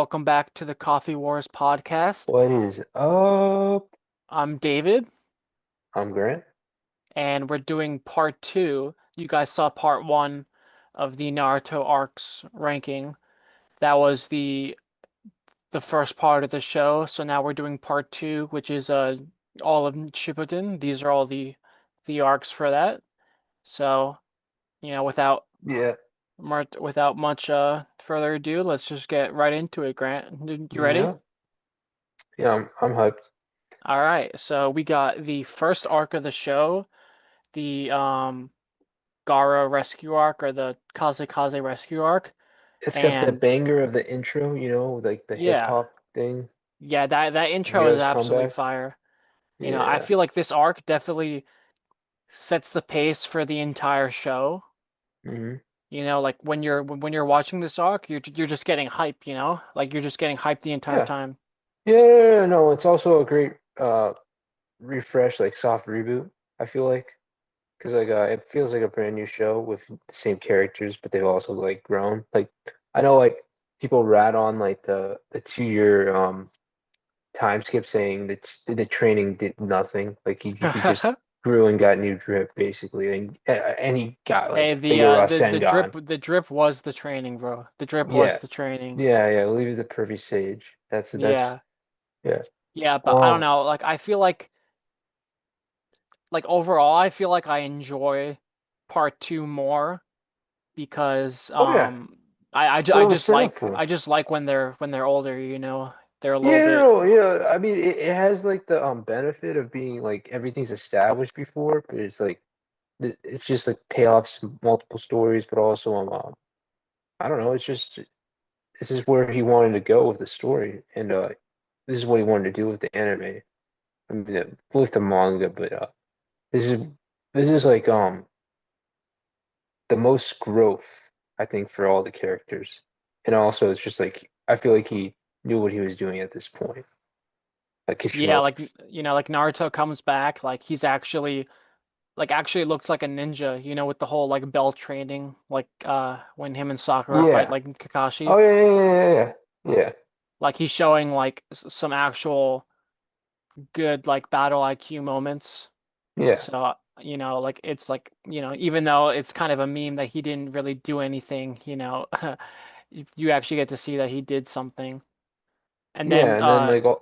welcome back to the Coffee Wars podcast. What is up? I'm David, I'm Grant. and we're doing part two. You guys saw part one of the Naruto arcs ranking. That was the first part of the show, so now we're doing part two, which is all of Shippuden. These are all the arcs for that. So, without Yeah, without much further ado, let's just get right into it, Grant. You ready? yeah, yeah. I'm hyped. All right, so we got the first arc of the show, the Gara rescue arc or the Kaze rescue arc. It's got the And banger of the intro, like the hip yeah, hop thing. yeah, that intro is Hero's absolutely comeback. fire. I Yeah. feel like this arc definitely sets the pace for the entire show. hmm Like when you're watching this arc, you're just getting hype, Like you're just getting hyped the entire Yeah. time. Yeah. No, it's also a great refresh, like soft reboot. I feel like because it feels like a brand new show with the same characters, but they've also like grown. Like I know like people rat on like the 2 year time skip saying that the training did nothing. Like he just grew and got new drip basically, and he got Hey, like bigger the drip Rasengan. the drip was the training, bro. The drip was Yeah, the training. yeah. Leave as a pervy sage. That's Yeah. yeah. Yeah, but I don't Um. know. Like I feel like overall, I feel like I enjoy part two more because Oh yeah. I What it was just set up like for. I just like when they're older, they're a little Yeah, bit. no, yeah. I mean, it has like the benefit of being like everything's established before, but it's like it's just like payoffs, multiple stories, but also I don't know. It's just this is where he wanted to go with the story, and this is what he wanted to do with the anime. I mean, with the manga, but this is this is like the most growth I think for all the characters, and also it's just like I feel like he knew what he was doing at this point, like Yeah, Kishimoto. like like Naruto comes back, like he's actually looks like a ninja, with the whole like bell training, like when him and Sakura fight Yeah. like Kakashi. Oh yeah. Like he's showing like some actual good like battle IQ moments. Yeah. So, like it's like, even though it's kind of a meme that he didn't really do anything, you actually get to see that he did something. And then Yeah. And then like all,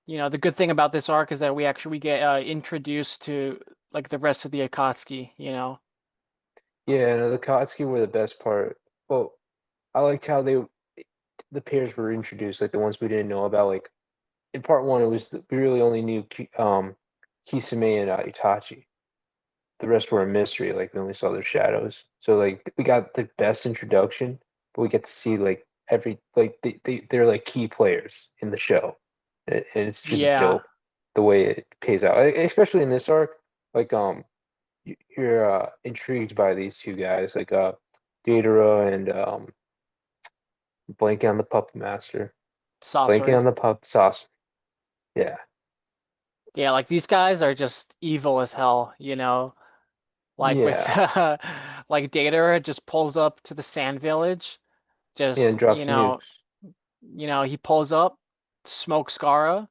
the good thing about this arc is that we get introduced to like the rest of the Akatsuki. yeah, no, the Katsuki were the best part. Well, I liked how the pairs were introduced, like the ones we didn't know about. Like in part one, we really only knew Kisame and Itachi. The rest were a mystery. Like we only saw their shadows. So like we got the best introduction, but we get to see like they're like key players in the show, and it's just Yeah. dope the way it pays out. Especially in this arc, like you're intrigued by these two guys, like Deidara and blanking on the puppet master, blanking on Sasori. the pup sauce. Yeah, Yeah, like these guys are just evil as hell. Like with yeah, like Data just pulls up to the sand village, yeah, just, and drops nukes. he pulls up, smokes Gara,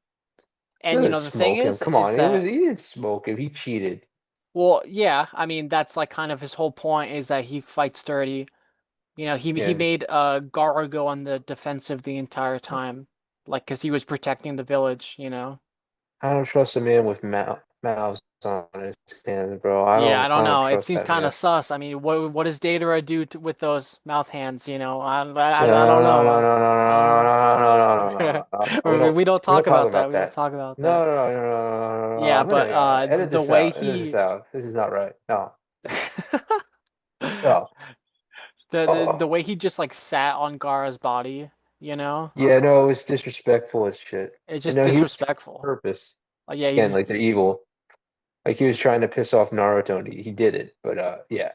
and Doesn't the thing smoke him. Come is on, that, he didn't smoke him. He cheated. well, yeah, I mean that's like kind of his whole point is that he fights dirty. He Yeah, made Gara go on the defensive the entire time, like because he was protecting the village. I don't trust a man with mouths on his hands, bro. Yeah, I I don't don't know. It trust seems that kind of man. sus. I mean, what does Datara do with those mouth hands? I No, don't no, no, know. no, no, Uh, no, no, no, no, no, no, no, no. we don't We don't talk talk about that. about We don't that. talk about No, that. no, no, no, no, no, no, no. Yeah, I'm gonna but edit the this way out. Edit this he out. This is not right. No. the, Oh. the Oh. way he just like sat on Gara's body, you know, Yeah, no, it was disrespectful as shit. it's And just no, he was trying disrespectful. on purpose. Yeah, Again, like they're evil. Like he was trying to piss off Naruto and he did it. But yeah.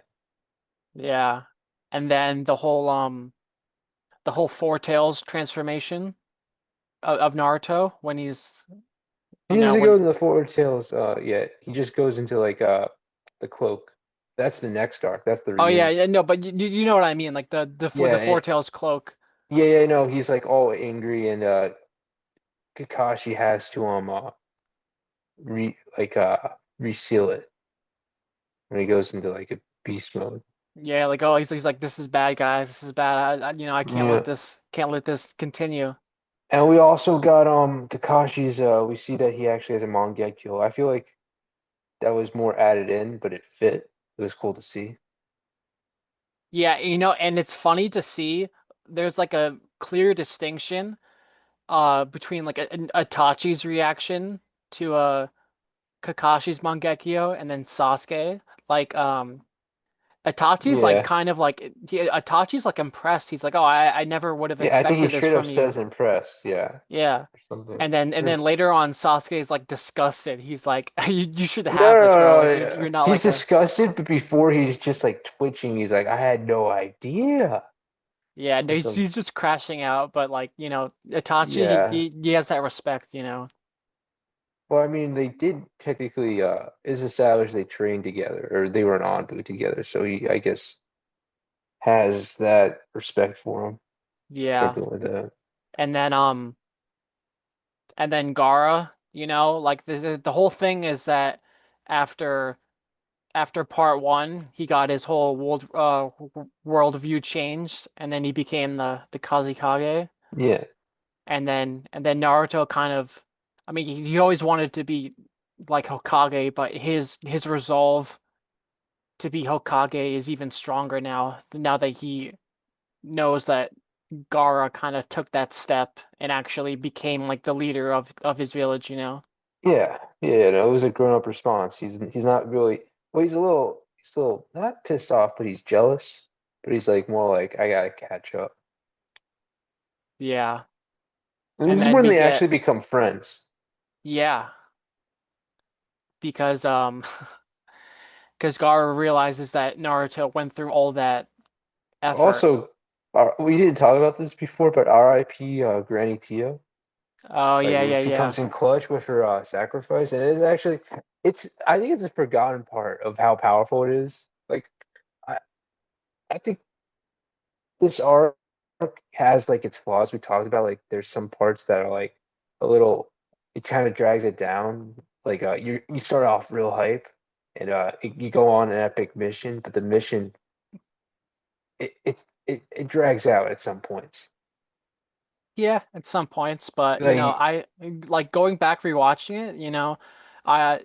yeah, and then the whole Four Tails transformation of Naruto when he's He doesn't go when into the Forward Tales yet. He just goes into like the cloak. That's the next arc. That's the oh yeah, reunion. yeah, no, but you know what I mean, like the Yeah, Four Tails cloak. yeah, yeah, no, he's like all angry, and Kakashi has to re like reseal it when he goes into like a beast mode. Yeah, like oh, he's like this is bad, guys. This is bad. I Yeah. can't let this continue. And we also got Kakashi's we see that he actually has a Mangekyo. I feel like that was more added in, but it fit. It was cool to see. Yeah, and it's funny to see there's like a clear distinction between like Itachi's reaction to Kakashi's Mangekyo and then Sasuke. Like Itachi's like Yeah. kind of like Itachi's like impressed. He's like, "Oh, I never would have Yeah, I think he expected this straight up from says you." impressed, yeah, Yeah. or something. And then later on Sasuke is like disgusted. He's like, "You should No, have no, this, bro. no, Like yeah. you're not He's like a." disgusted, but before he's just like twitching, he's like, I had no idea Yeah, no, or he's something. he's just crashing out, but like, Itachi Yeah. he has that respect. Well, I mean, they did technically is established they trained together or they were an Anbu together, so he I guess has that respect for him, Yeah. something like that. And then Gara, like the whole thing is that after after part one, he got his whole world view changed, and then he became the Kazekage. Yeah. And then Naruto kind of, I mean, he always wanted to be like Hokage, but his resolve to be Hokage is even stronger now that he knows that Gara kind of took that step and actually became like the leader of his village. Yeah. Yeah, no, it was a grown-up response. He's not really well, he's a little not pissed off, but he's jealous. But he's like more like I gotta catch up. Yeah. And this And is then when we they get actually become friends. yeah, because because Gara realizes that Naruto went through all that effort. Also, we didn't talk about this before, but R.I.P. Granny Tia. Oh Like yeah, when yeah, she yeah. comes in clutch with her sacrifice, and it is actually, it's I think it's a forgotten part of how powerful it is. Like I, I think this arc has like its flaws. We talked about like there's some parts that are like a little, it kind of drags it down. Like you start off real hype, and you go on an epic mission, but the mission it drags out at some points. Yeah, at some points, but Like I like going back rewatching it, I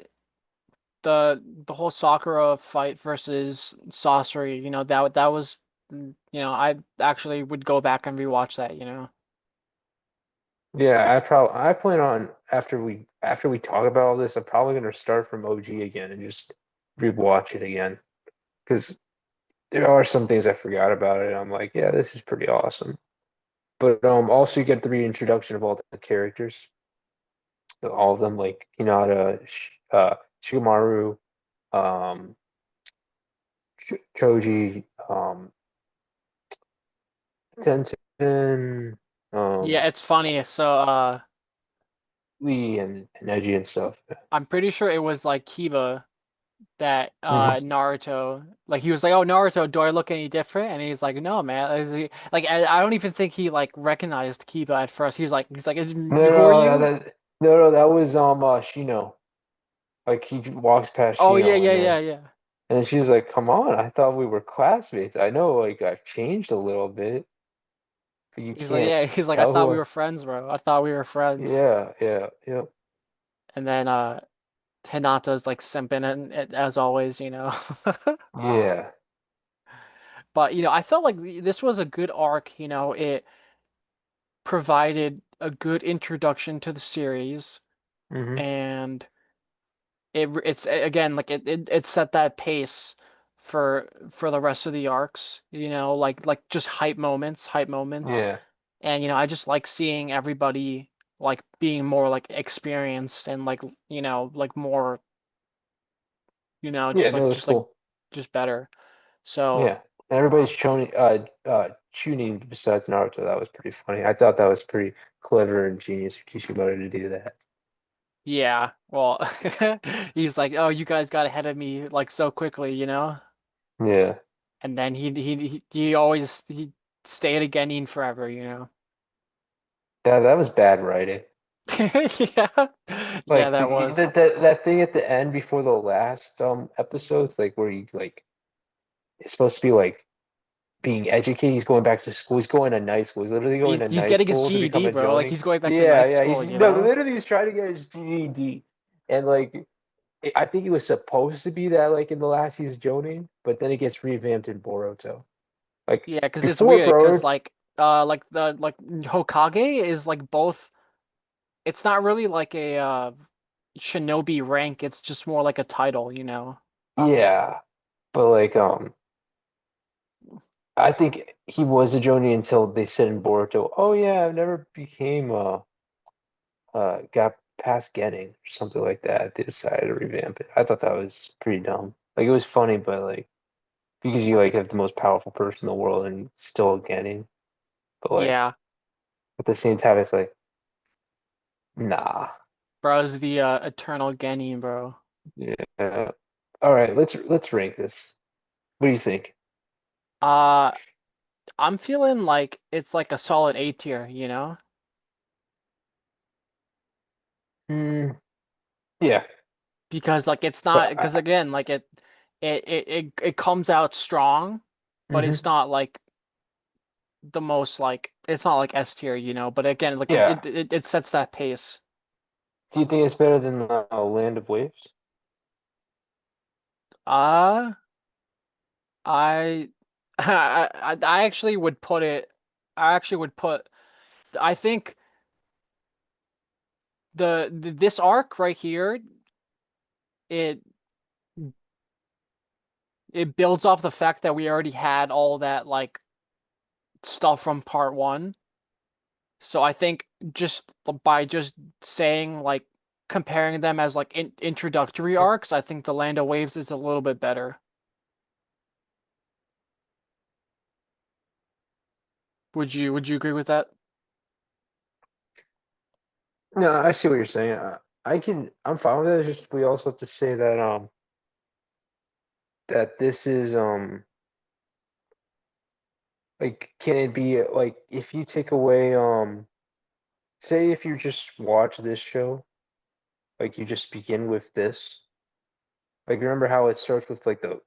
the whole Sakura fight versus Sasori, that was I actually would go back and rewatch that. yeah, I plan on after we talk about all this, I'm probably gonna start from OG again and just rewatch it again because there are some things I forgot about it. I'm like, yeah, this is pretty awesome. But also you get the reintroduction of all the characters, all of them like Hinata, Shikamaru, um, Choji, Tenten, Yeah, it's funny. So Lee and Neji and stuff. I'm pretty sure it was like Kiba that Mhm. Naruto, like he was like, "Oh, Naruto, do I look any different?" And he's like, "No, man." Like I don't even think he like recognized Kiba at first. He's like, No, "Who are no, you?" no, that was Shino. Like he walks past Oh yeah, Shino yeah, yeah, yeah. and then she's like, "Come on, I thought we were classmates. I know like I've changed a little bit, but you He's like, can't yeah, he's like, I tell thought who we I." were friends, bro. I thought we were friends. Yeah, yeah, yeah, And then Hinata's like simping and as always. yeah. But I felt like this was a good arc. It provided a good introduction to the series, Hmm. and it's again like it set that pace for the rest of the arcs. Like just hype moments, Yeah, and I just like seeing everybody like being more like experienced and like more yeah. just like No, it's just like cool. just better. So Yeah, and everybody's tuning besides Naruto. That was pretty funny. I thought that was pretty clever and genius for Kishimoto to do that. yeah, well, he's like, oh, you guys got ahead of me like so quickly. Yeah, And then he always stay at a Genin forever, you know? That was bad writing. Yeah. Yeah, Like that was. that thing at the end before the last episodes, like where he like is supposed to be like being educated. He's going back to school. He's going to night school. He's literally going to He's night getting his school to become GED, a bro. Like Jonin. he's going back to Yeah, night yeah. school, He's you no, know? literally he's trying to get his GED, and like I think it was supposed to be that like in the last he's Jonin, but then it gets revamped in Boruto. Like Yeah, because it's before weird, because Boruto, like the like Hokage is like both. It's not really like a shinobi rank. It's just more like a title, you know? yeah, but like I think he was a Jonin until they said in Boruto, "Oh yeah, I've never became got past getting or something like that." They decided to revamp it. I thought that was pretty dumb. Like it was funny, but like because you like have the most powerful person in the world and still getting, but like Yeah, at the same time, it's like nah. bro's the eternal Genin, bro. Yeah. All right, let's rank this. What do you think? Uh, I'm feeling like it's like a solid A tier, you know? Hmm. Yeah, Because like it's not but because again, like it comes out strong, but hmm it's not like the most like it's not like S tier, you know? But again, like yeah. it sets that pace. Do you think it's better than Land of Waves? Uh, I I actually would put it I actually would put I think this arc right here it it builds off the fact that we already had all that like stuff from part one. So I think just by just saying like comparing them as like introductory arcs, I think the Land of Waves is a little bit better. Would you agree with that? No, I see what you're saying. I'm fine with it. It's just we also have to say that that this is like can it be like if you take away say if you just watch this show, like you just begin with this, like remember how it starts with like the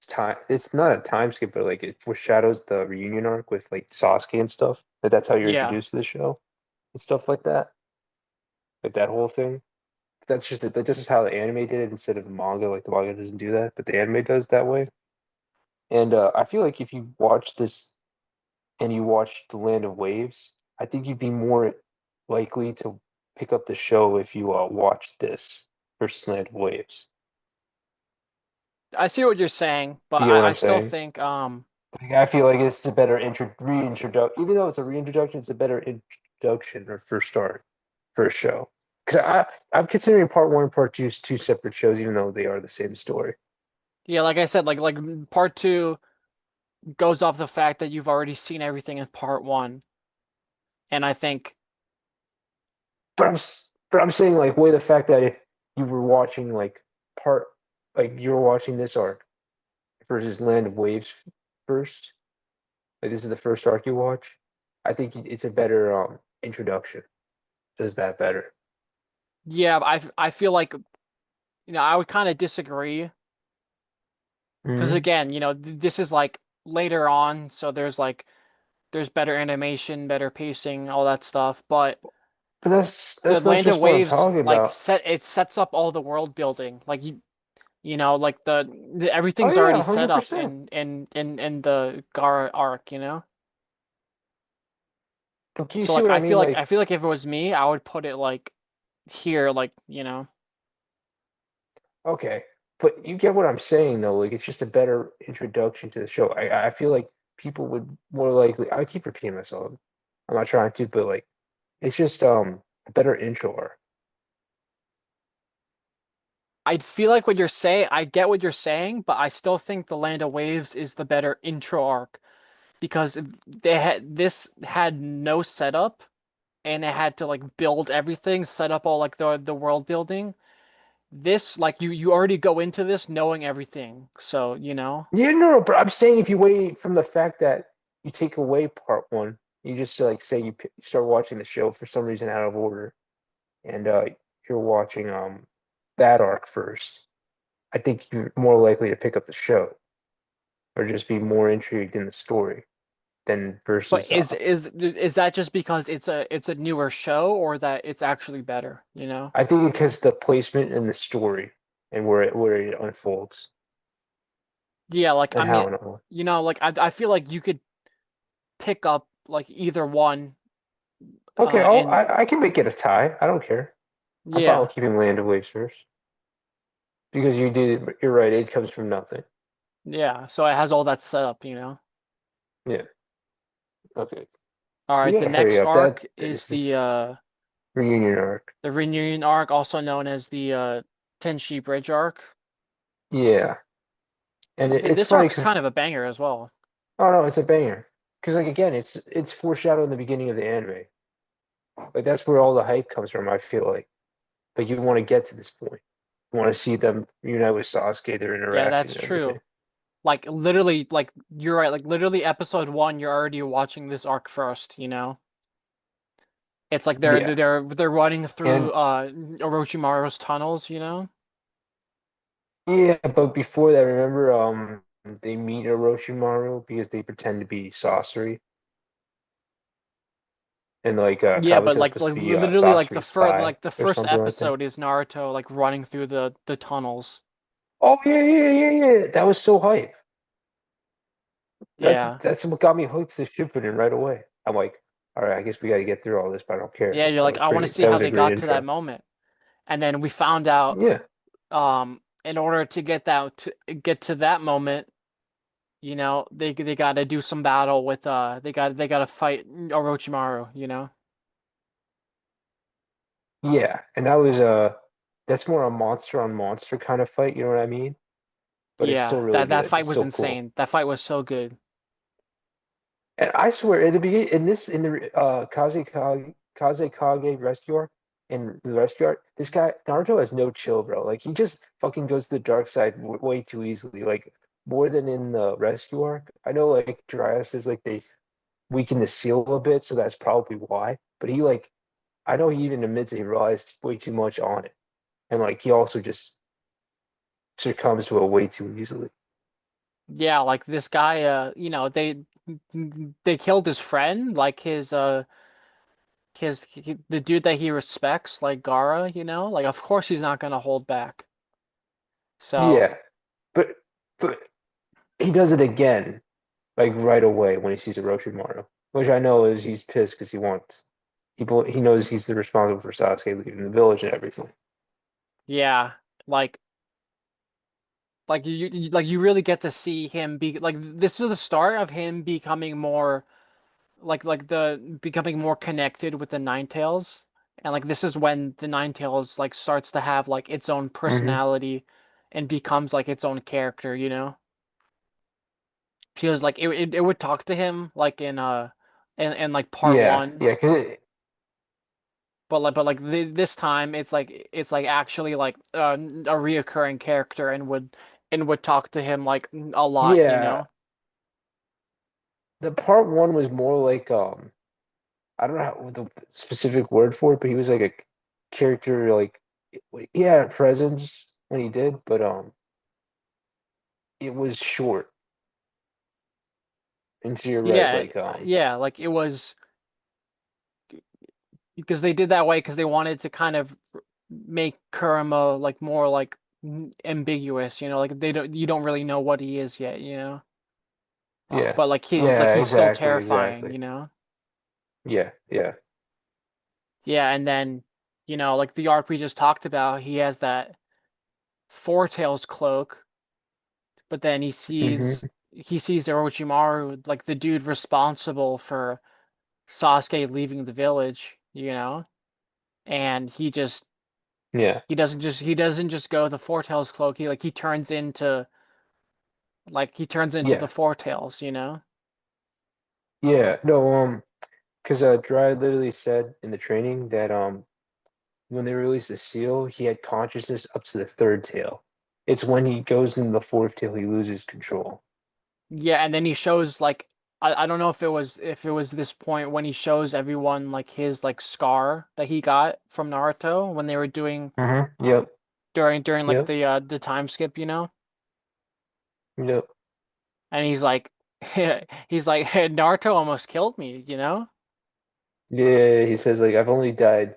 time, it's not a time skip, but like it foreshadows the reunion arc with like Sasuke and stuff. Like that's how you're Yeah. introduced to the show and stuff like that. Like that whole thing. That's just how the anime did it instead of the manga. Like the manga doesn't do that, but the anime does that way. And I feel like if you watch this and you watch The Land of Waves, I think you'd be more likely to pick up the show if you watch this versus Land of Waves. I see what you're saying, but You get what I I'm still saying? think Like, I feel like it's a better reintroduction. Even though it's a reintroduction, it's a better introduction or first start for a show. Because I'm considering part one and part two as two separate shows, even though they are the same story. yeah, like I said, like part two goes off the fact that you've already seen everything in part one. And I think But I'm saying like way the fact that if you were watching like part like you were watching this arc versus Land of Waves first, like this is the first arc you watch, I think it's a better introduction. Does that better? yeah, I feel like I would kind of disagree because Hmm. again, this is like later on, so there's better animation, better pacing, all that stuff. But But the that's not Land of just what I'm Waves talking like about. sets up all the world building. Like like Oh everything's yeah, already set up 100%. in the Gara arc, you know? But do you So see like what I mean? I Like, feel like if it was me, I would put it like here, like. okay, but you get what I'm saying though. Like, it's just a better introduction to the show. I feel like people would more likely. I keep repeating myself. I'm not trying to, but like, it's just a better intro arc. I feel like what you're saying, I get what you're saying, but I still think the Land of Waves is the better intro arc because this had no setup and it had to like build everything, set up all like the world building. This like you already go into this knowing everything. So. Yeah, no, no, but I'm saying if you wait from the fact that you take away part one, you just like say you start watching the show for some reason out of order, and you're watching that arc first. I think you're more likely to pick up the show or just be more intrigued in the story than But versus is that just because it's a newer show or that it's actually better, you know? I think because the placement in the story and where it unfolds Yeah, like I and mean, how it unfolds. like I feel like you could pick up like either one Okay, and I can make it a tie. I don't care. I'm fine yeah. with keeping Land of Waves first because you're right. It comes from nothing. Yeah, so it has all that setup, you know. Yeah. Okay. All We right, the gotta hurry next up. arc is This is reunion arc. the reunion arc, also known as the Tenchi Bridge arc. Yeah, and it's This funny arc's because kind of a banger as well. oh no, it's a banger. Because like again, it's foreshadowing the beginning of the anime. Like that's where all the hype comes from. I feel like, but you want to get to this point. You want to see them unite with Sasuke, their Yeah, interaction that's and everything. true. Like literally, like you're right. Like literally, episode one, you're already watching this arc first. You know, it's like Yeah, they're running through and Orochimaru's tunnels. You know. yeah, but before that, remember they meet Orochimaru because they pretend to be sorcery, and like Yeah, but Kabuto's supposed to be literally, Sasuke's spy the or first something like that. episode is Naruto like running through the tunnels. Oh yeah. That was so hype. Yeah, That's what got me hooked to Shippuden right away. I'm like, all right, I guess we got to get through all this, but I don't care. yeah. You're That like, was I want to great. see That how was a they great got to that intro. moment, and then we found out Yeah, in order to get to that moment, you know, they got to do some battle with they got to fight Orochimaru, you know. yeah, and that was that's more a monster on monster kind of fight. You know what I mean? But it's still Yeah, really that good. fight It's was still cool. insane. That fight was so good. And I swear, in the beginning, in the Kazekage rescue arc, in the rescue arc, this guy Naruto has no chill, bro. Like he just fucking goes to the dark side way too easily. Like more than in the rescue arc. I know like Jiraiya says like they weaken the seal a bit, so that's probably why. But he like I know he even admits that he relies way too much on it, and like he also just succumbs to it way too easily. Yeah, like this guy, you know, they killed his friend, like the dude that he respects, like Gara, you know, like of course he's not gonna hold back. So Yeah, but but he does it again, like right away when he sees Orochimaru, which I know is he's pissed because he knows he's the responsible for Sasuke leaving the village and everything. yeah, like like you really get to see him be like this is the start of him becoming more like the becoming more connected with the Nine Tails. And like this is when the Nine Tails like starts to have like its own Hmm. personality and becomes like its own character, you know? Because like it would talk to him like in like part Yeah, one, yeah, because but like this time it's like actually like a reoccurring character and would talk to him like a lot, you yeah, know? the part one was more like I don't know what the specific word for it, but he was like a character like he had a presence when he did, but it was short. And so you're right, Yeah, like yeah, like it was because they did that way because they wanted to kind of make Kurama like more like ambiguous, you know, like they don't you don't really know what he is yet, you know. yeah, But yeah, he's still exactly, terrifying, exactly. you know. Yeah. Yeah, and then you know, like the arc we just talked about, he has that Four Tails cloak, but then Hmm. he sees Orochimaru, like the dude responsible for Sasuke leaving the village, you know, and Yeah, he doesn't just go the Four Tails cloak. He turns into he turns into the yeah, Four Tails, you know? yeah. No, because Dry literally said in the training that when they released the seal, he had consciousness up to the third tail. It's when he goes into the fourth tail he loses control. Yeah, and then he shows like I don't know if it was this point when he shows everyone like his like scar that he got from Naruto when they were doing Yep. during like Yep. the time skip, you know? Yep. And he's like he's like Naruto almost killed me, you know? Yeah, he says like I've only died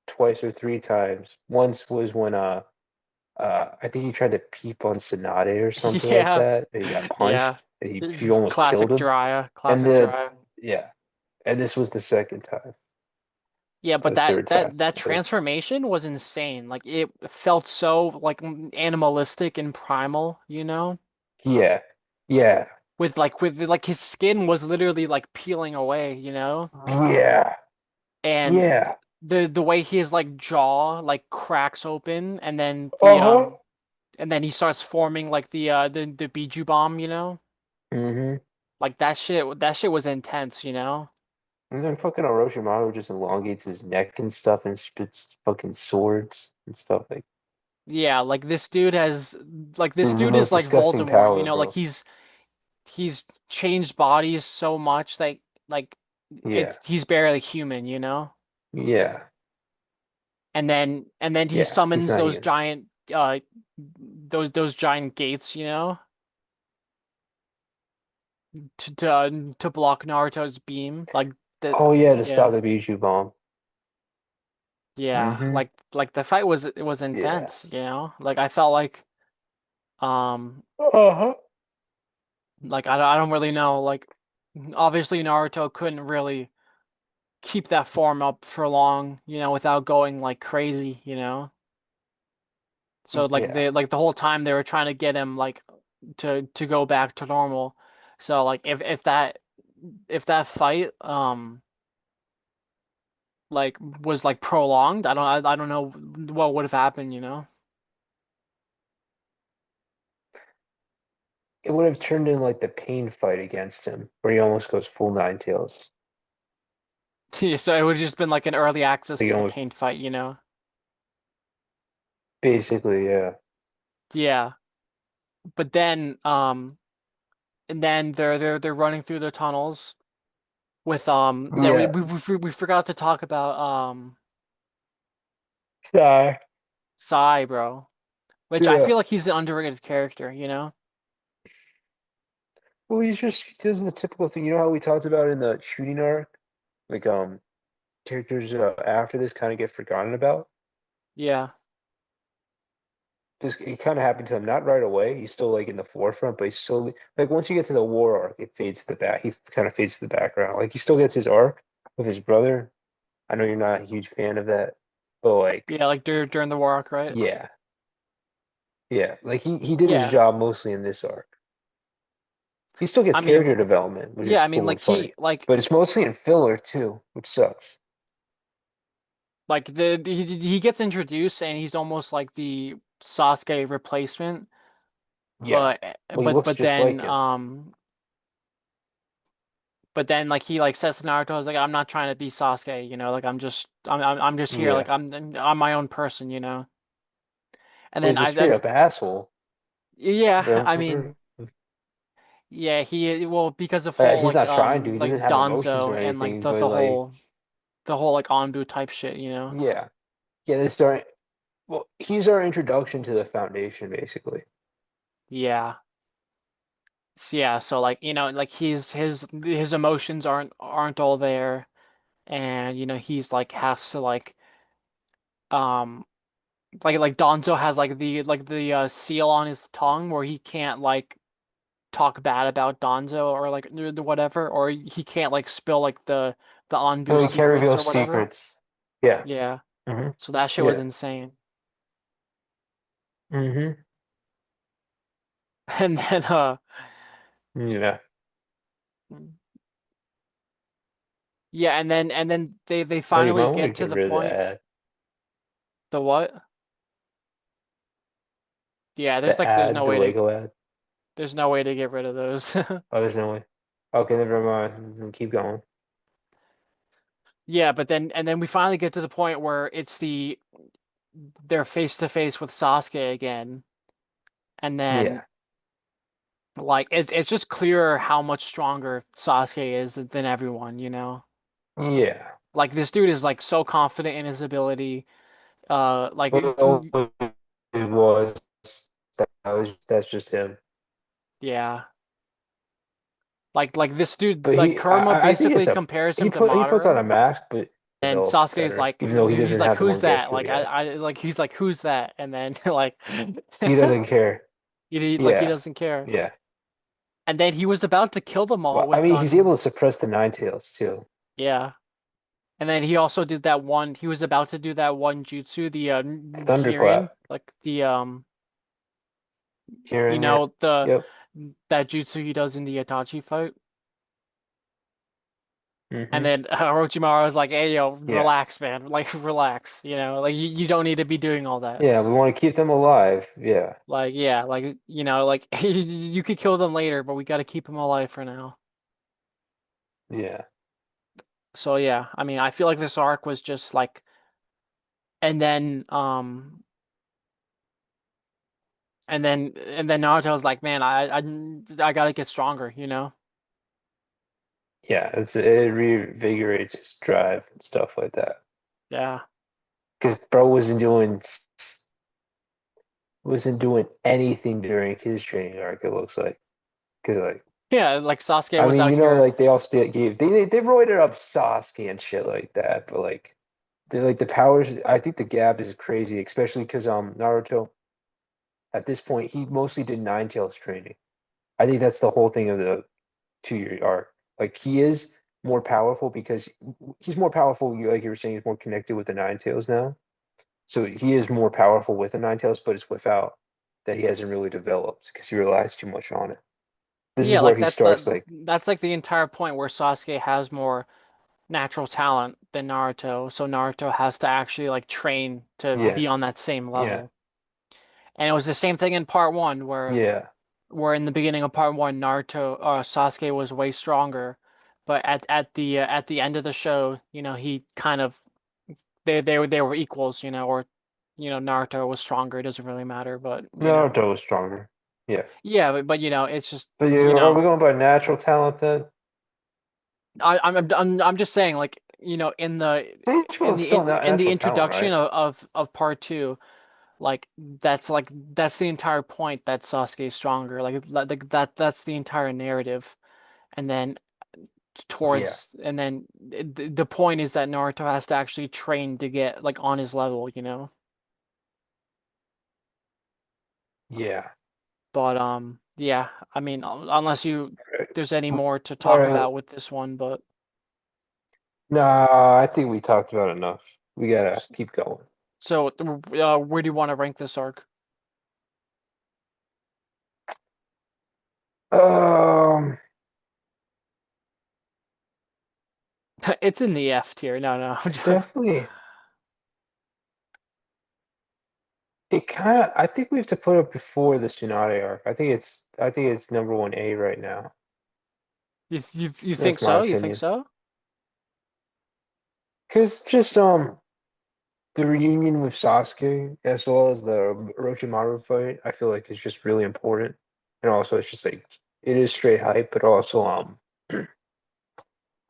twice or three times. Once was when I think he tried to peep on Tsunade or something like Yeah. that, and he got punched Yeah. and he It's almost classic killed him. Jiraiya, And classic then Jiraiya. yeah, and this was the second time Yeah, or but the third time. that I think. transformation was insane. Like it felt so like animalistic and primal, you know? Yeah. Yeah. With like his skin was literally like peeling away, you know? Yeah. And Yeah. the way his like jaw like cracks open Uh-huh. and then he starts forming like the Biju bomb, you know? Mm-hmm. Like that shit was intense, you know? And then fucking Orochimaru just elongates his neck and stuff and spits fucking swords and stuff. Like, Yeah, like this this is the dude is most like disgusting Voldemort, you power, know? Like bro. he's changed bodies so much that like Yeah. he's barely human, you know? Yeah. And then he Yeah. He's summons not those human. giant those giant gates, you know, to block Naruto's beam. Like that, Oh yeah, to stop yeah, the Bijou bomb. yeah. Mm-hmm. Like the fight was it was Yeah. intense, you know. Like I felt um Uh-huh. like I don't really know. Like obviously Naruto couldn't really keep that form up for long, you know, without going like crazy, you know. So Yeah. like the whole time they were trying to get him like to go back to normal. So like if that fight like was like prolonged, I don't know what would have happened, you know? It would have turned in like the pain fight against him, where he almost goes full nine tails. Yeah, so it would have just been like an early access Like to the almost pain fight, you know? basically, yeah. Yeah. But then and then they're running through the tunnels with that Yeah. we forgot to talk about Yeah. Sai, bro. Which I Yeah. feel like he's an underrated character, you know? Well, he does the typical thing. You know how we talked about in the shooting arc? Like characters after this kind of get forgotten about. Yeah. Just it kind of happened to him, not right away. He's still like in the forefront, but he's slowly like once you get to the war arc, it fades to the back. He kind of fades to the background. Like he still gets his arc with his brother. I know you're not a huge fan of that, but like Yeah, like during the war arc, right? yeah, yeah. Like he did his Yeah. job mostly in this arc. He still gets I mean, character development, which is yeah, I mean cool like and funny, but it's mostly in filler too, which sucks. he gets introduced and he's almost like the Sasuke replacement, Yeah. Well, he looks just like him. but then like he like says to Naruto, I was like, I'm not trying to be Sasuke, you know, like I'm just here, like Yeah. I'm my own person, you know. And Well, then he's a straight up asshole. yeah, I Remember? mean, yeah, he well because of whole He's not trying to. He doesn't like have emotions or Danzo and like anything, but like, the whole like Anbu type shit, you know. yeah. Yeah, they start. Well, he's our introduction to the foundation, basically. Yeah. Yeah, so like, you know, like his emotions aren't all there and you know, he's like has to um like Donzo has like the seal on his tongue where he can't like talk bad about Donzo or like whatever or he can't like spill like the Anbu Oh, he can't secrets reveal or whatever. secrets. Yeah. Yeah. Hmm. So that shit was Yeah. insane. Hmm. And then Yeah. yeah, and then they Oh, you might finally want to get to get the rid of point the ad. the what? Yeah, The ad, the Lego ad. there's no way to get rid of those. Oh, there's no way. Okay, never mind. Keep going. Yeah, but then and then we finally get to the point where they're face to face with Sasuke again, and then Yeah. Like it's just clearer how much stronger Sasuke is than everyone, you know? Yeah. Like this dude is like so confident in his ability. Like Well, it was that's just him. yeah. Like this dude, But like Kurama I think it's basically a compares him to he puts on a Madara, mask, but and develops Sasuke is better, like, even though he he's doesn't like, have the who's that? Mangekyou Like yet. like he's like, who's that? And then like, He doesn't care. he Yeah, doesn't care. yeah. And then he was about to kill them all Well, I with mean, he's able to suppress the Nine Tails too. yeah. And then he also did that one. He was about to do that one jutsu, the Kirin, Thunderclap. like the you Hearing it. know the Yep. that jutsu he does in the Itachi fight. And Hmm. then Orochimaru was like, "Hey, yo, Yeah. relax, man. Like, relax. You know, like you don't need to be doing all that. Yeah, we want to keep them alive. Yeah. Like, yeah, like you know, like you could kill them later, but we got to keep them alive for now." Yeah. So yeah, I mean, I feel like this arc was just like, and then and then Naruto was like, "Man, I gotta get stronger," you know? Yeah. It reinvigorates his drive and stuff like that. Yeah. Because bro wasn't doing anything during his training arc. It looks like. Because like Yeah, like Sasuke I was mean, out here. like they also gave they roided up Sasuke and shit like that, but like the powers. I think the gap is crazy, especially because Naruto at this point he mostly did Nine Tails training. I think that's the whole thing of the 2 year arc. Like he is more powerful because he's more powerful. Like you were saying, he's more connected with the Nine Tails now. So he is more powerful with the Nine Tails, but it's without that he hasn't really developed because he relies too much on it. This is Yeah, where like he starts like that's like the entire point where Sasuke has more natural talent than Naruto, so Naruto has to actually like train to yeah, be on that same yeah, level. And it was the same thing in part one yeah, where in the beginning of part one, Naruto Sasuke was way stronger, but at the end of the show, you know, he kind of they were equals, you know, or you know, Naruto was stronger. It doesn't really matter, but you know, Naruto was stronger. Yeah. yeah, but you know, it's just But you are know, we going by natural talent then? I'm just saying, like you know, Sage is still not in the natural talent, introduction right? of part two, like that's the entire point that Sasuke is stronger. Like that's the entire narrative, and then Yeah. the point is that Naruto has to actually train to get like on his level, you know. Yeah. But yeah, I mean, unless Right. there's any more to All talk right. about with this one, but Nah, I think we talked about enough. We gotta keep going. so where do you want to rank this arc? Um, It's in the F tier. No, no. it's definitely it kind of. I think we have to put it before the Tsunade arc. I think it's number one A right now. You think That's my so? You think opinion. so? Cause just the reunion with Sasuke as well as the Orochimaru fight, I feel like is just really important. And also it's just like it is straight hype, but also I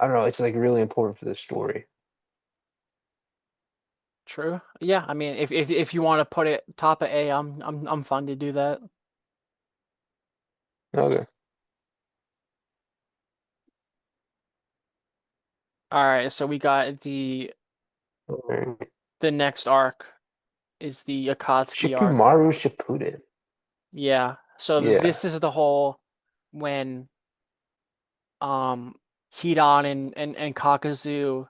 don't know, it's like really important for the story. True. Yeah, I mean, if you want to put it top of A, I'm fine to do that. Okay. All right, so we got Alright. the next arc is the Akatsuki arc. Shikamaru Shippuden. Yeah. So Yeah. this is the whole when um Hidan and Kakazu,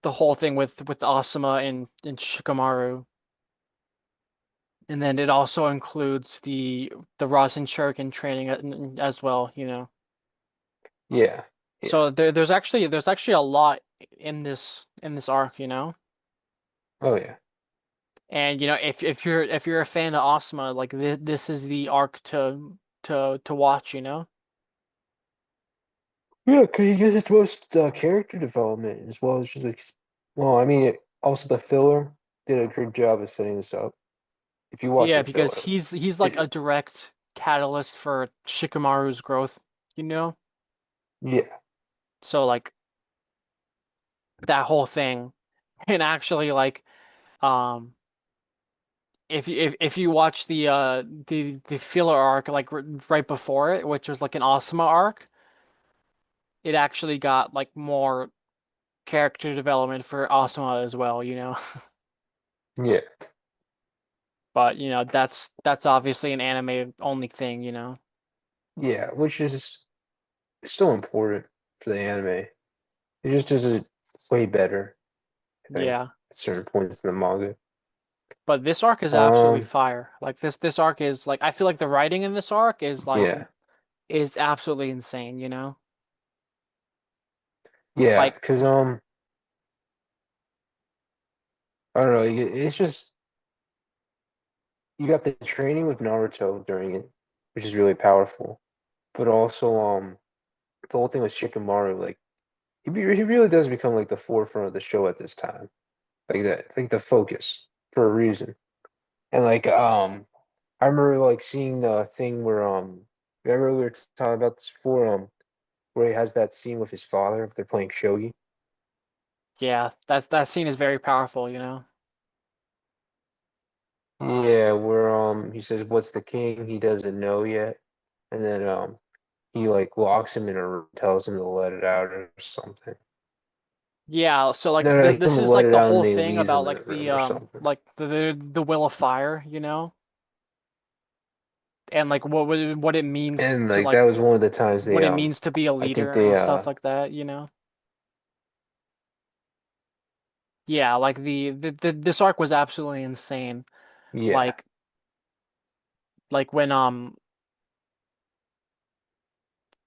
the whole thing with Asuma and Shikamaru. And then it also includes the Rasen Shuriken training as well, you know. Yeah. Yeah. So there's actually a lot in this arc, you know. Oh yeah. And you know, if you're a fan of Asuma, like this is the arc to watch, you know. Yeah, because he gets its most character development as well as just like, well, I mean, also the filler did a good job of setting this up. If you watch Yeah, the because filler, he's like it, a direct. catalyst for Shikamaru's growth, you know? Yeah, So like that whole thing. And actually like um if you watch the filler arc like right before it, which was like an Asuma arc, it actually got like more character development for Asuma as well, you know. yeah, But you know, that's obviously an anime only thing, you know. yeah, which is still important for the anime. It just does it way better, I think, Yeah. at certain points in the manga. But this arc is absolutely Um, fire. Like this arc is like I feel like the writing in this arc yeah, is absolutely insane, you know? yeah, Like because I don't know, it's just you got the training with Naruto during it, which is really powerful. But also, the whole thing with Shikamaru, like he really does become like the forefront of the show at this time, like that, like the focus for a reason. And like, I remember like seeing the thing where remember we were talking about this before, where he has that scene with his father, they're playing shogi. yeah, that scene is very powerful, you know? Yeah, where he says, "What's the king?" He doesn't know yet, and then he like locks him in a room, tells him to let it out or something. Yeah, so like No, no, he this tells him to is let like it the out, whole and they thing leaves about him in the like room or something. the will of fire, you know? And like what it means And to like that like was one of the times what they it means to be a I think leader they and stuff like that, you know? Yeah, like this arc was absolutely insane. yeah, Like when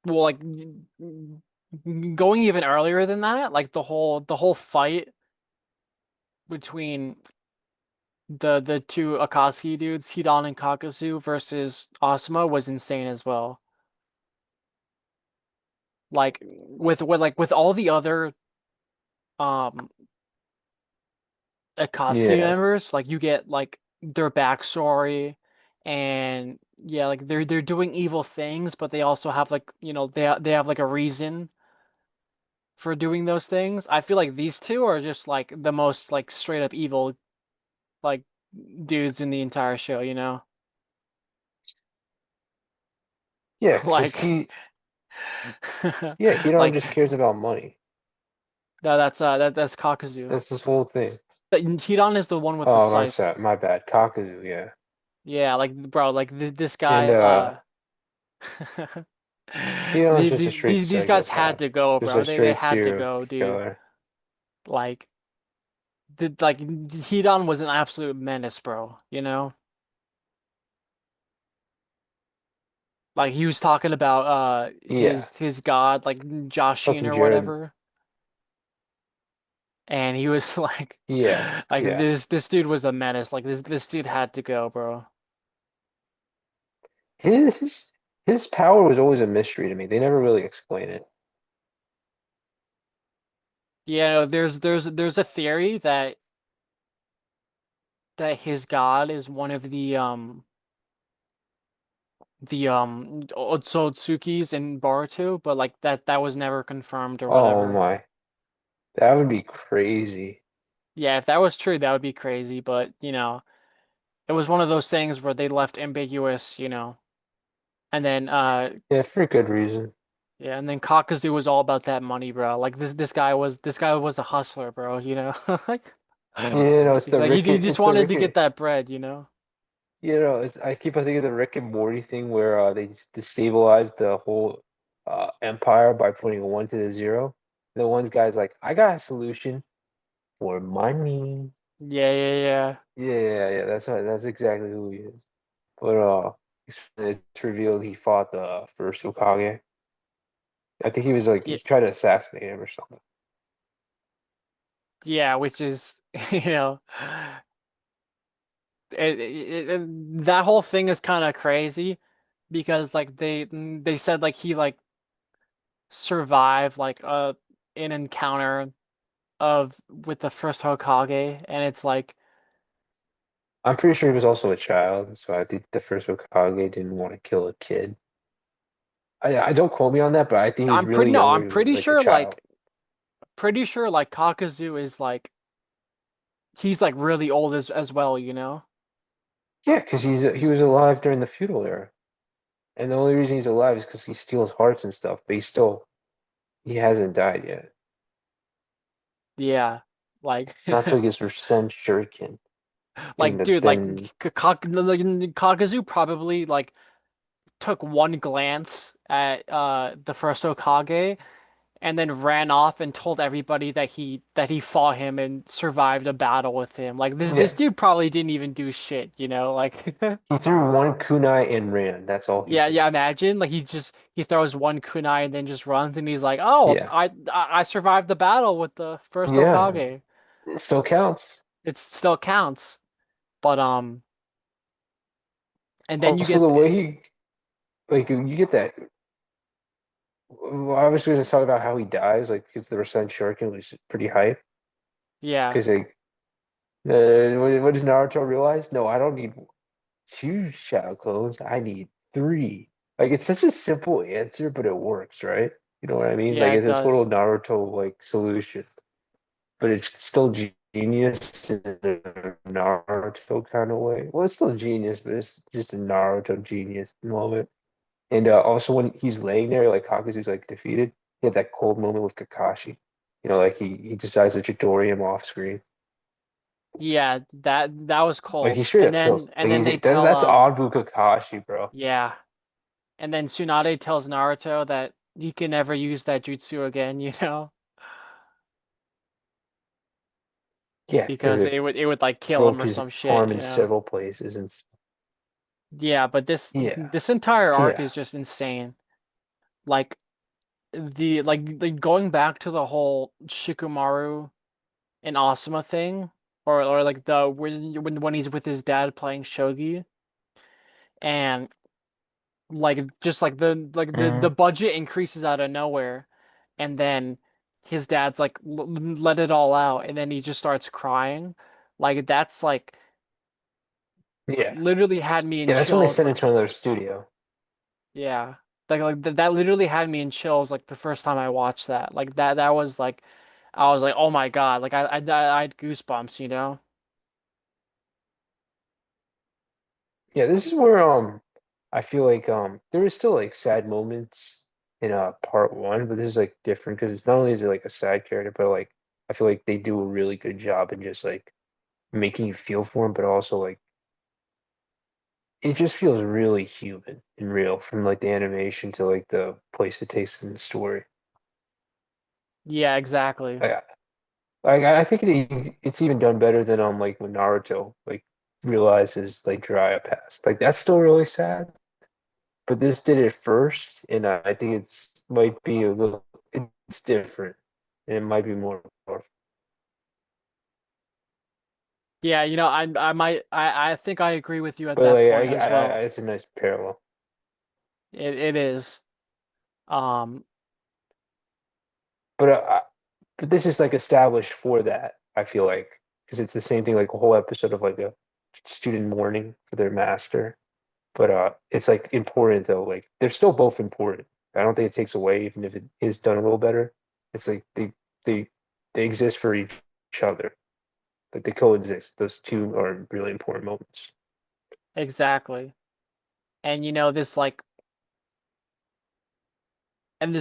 well like going even earlier than that, like the whole fight between the two Akatsuki dudes, Hidan and Kakazu versus Asuma was insane as well. Like with all the other um Akatsuki yeah, members, like you get like their backstory and yeah, like they're doing evil things, but they also have like, you know, they have like a reason for doing those things. I feel like these two are just like the most like straight up evil like dudes in the entire show, you know? yeah, because Like yeah, he don't like just cares about money. no, that's Kakazu. That's this whole thing. Hidan is the one with the Oh, I'm scythe. sorry, my bad. Kakuzu, yeah. Yeah, like bro, like this guy And he was just a straight these guys had psychopath, to go, just a bro. They straight had to serial go, dude. killer. Like Hidan was an absolute menace, bro, you know? Like he was talking about Yeah, his god, like Joshin fucking or Jared. whatever. And he was Yeah, like yeah. this dude was a menace. Like this dude had to go, bro. His his power was always a mystery to me. They never really explain it. Yeah, there's a theory that his god is one of the Otsutsukis in Boruto, but like that was never confirmed or Oh whatever. my, that would be crazy. Yeah, if that was true, that would be crazy, but you know, it was one of those things where they left ambiguous, you know. And then Yeah, for good reason. yeah, and then Kakazu was all about that money, bro. Like this guy was a hustler, bro, you know? Like You know, it's he's the like he just It's the wanted Rick to get and that bread, you know? I keep on thinking of the Rick and Morty thing where they just destabilized the whole empire by putting a one to the zero. The one guy's like, I got a solution for money. Yeah, yeah, yeah. Yeah, that's exactly who he is. But it's revealed he fought the first Hokage. I think he was like Yeah, he tried to assassinate him or something. yeah, which is, you know, that whole thing is kind of crazy because like they said like he like survived like an encounter of with the first Hokage and it's like I'm pretty sure he was also a child, so I think the first Hokage didn't want to kill a kid. I don't quote me on that, but I think he was I'm pretty really no, young I'm when he was pretty like a sure child. like Kakazu is like he's like really old as well, you know? Yeah, because he was alive during the feudal era, and the only reason he's alive is because he steals hearts and stuff. But he hasn't died yet. Yeah. Like Not till he gets Rasen Shuriken, and like dude, like then Kakazu probably like took one glance at the first Hokage and then ran off and told everybody that he fought him and survived a battle with him. Like this yeah, dude probably didn't even do shit, you know? Like he threw one kunai and ran. That's all he yeah, did. yeah, imagine like he throws one kunai and then just runs and he's like, "Oh, Yeah, I survived the battle with the first yeah, Hokage." it still counts. It still counts. But and then you Also, get the way he like you get that. Well, I was going to talk about how he dies, like because the Rasen Shuriken was pretty hype. yeah. Because like, what does Naruto realize? No, I don't need two shadow clones. I need three. Like it's such a simple answer, but it works, right? You know what I mean? Yeah, Like it it's a total does. Naruto like solution, but it's still genius in a Naruto kind of way. Well, it's still genius, but it's just a Naruto genius moment. And also when he's laying there, like Kakuzu's like defeated, he had that cold moment with Kakashi. You know, like he decides to Chidori him off screen. Yeah, that was Like he cold. straight up kills. And Like then he's they tell that's Anbu Kakashi, bro. yeah. And then Tsunade tells Naruto that he can never use that jutsu again, you know? Yeah, because Because it it would like kill him broke or his some shit, arm you in know? several places and Yeah, but yeah, this entire arc yeah. is just insane. Like the going back to the whole Shikamaru and Asuma thing, or like the when he's with his dad playing shogi, and like just the Mm, budget increases out of nowhere, and then his dad's like let it all out, and then he just starts crying. Like that's like yeah. literally had me in Yeah, that's when they chills. sent it Like to another studio. yeah, that literally had me in chills. Like the first time I watched that, like that was like I was like, oh my God, like I had goosebumps, you know? Yeah, this is where I feel like there is still like sad moments in part one, but this is like different because it's not only is it like a side character, but like I feel like they do a really good job in just like making you feel for him, but also like it just feels really human and real from like the animation to like the place it takes in the story. Yeah, exactly. Like I think it's even done better than like when Naruto like realizes like Jiraiya passed. Like that's still really sad, but this did it first, and I think it's might be a little it's different, and it might be more powerful. Yeah, you know, I think I agree with you at But that like point as well. it's a nice parallel. It is. Um, But but this is like established for that. I feel like because it's the same thing, like a whole episode of like a student mourning for their master. But it's like important though. Like they're still both important. I don't think it takes away, even if it is done a little better. It's like they they exist for each other. Like they coexist. Those two are really important moments. exactly. And you know, this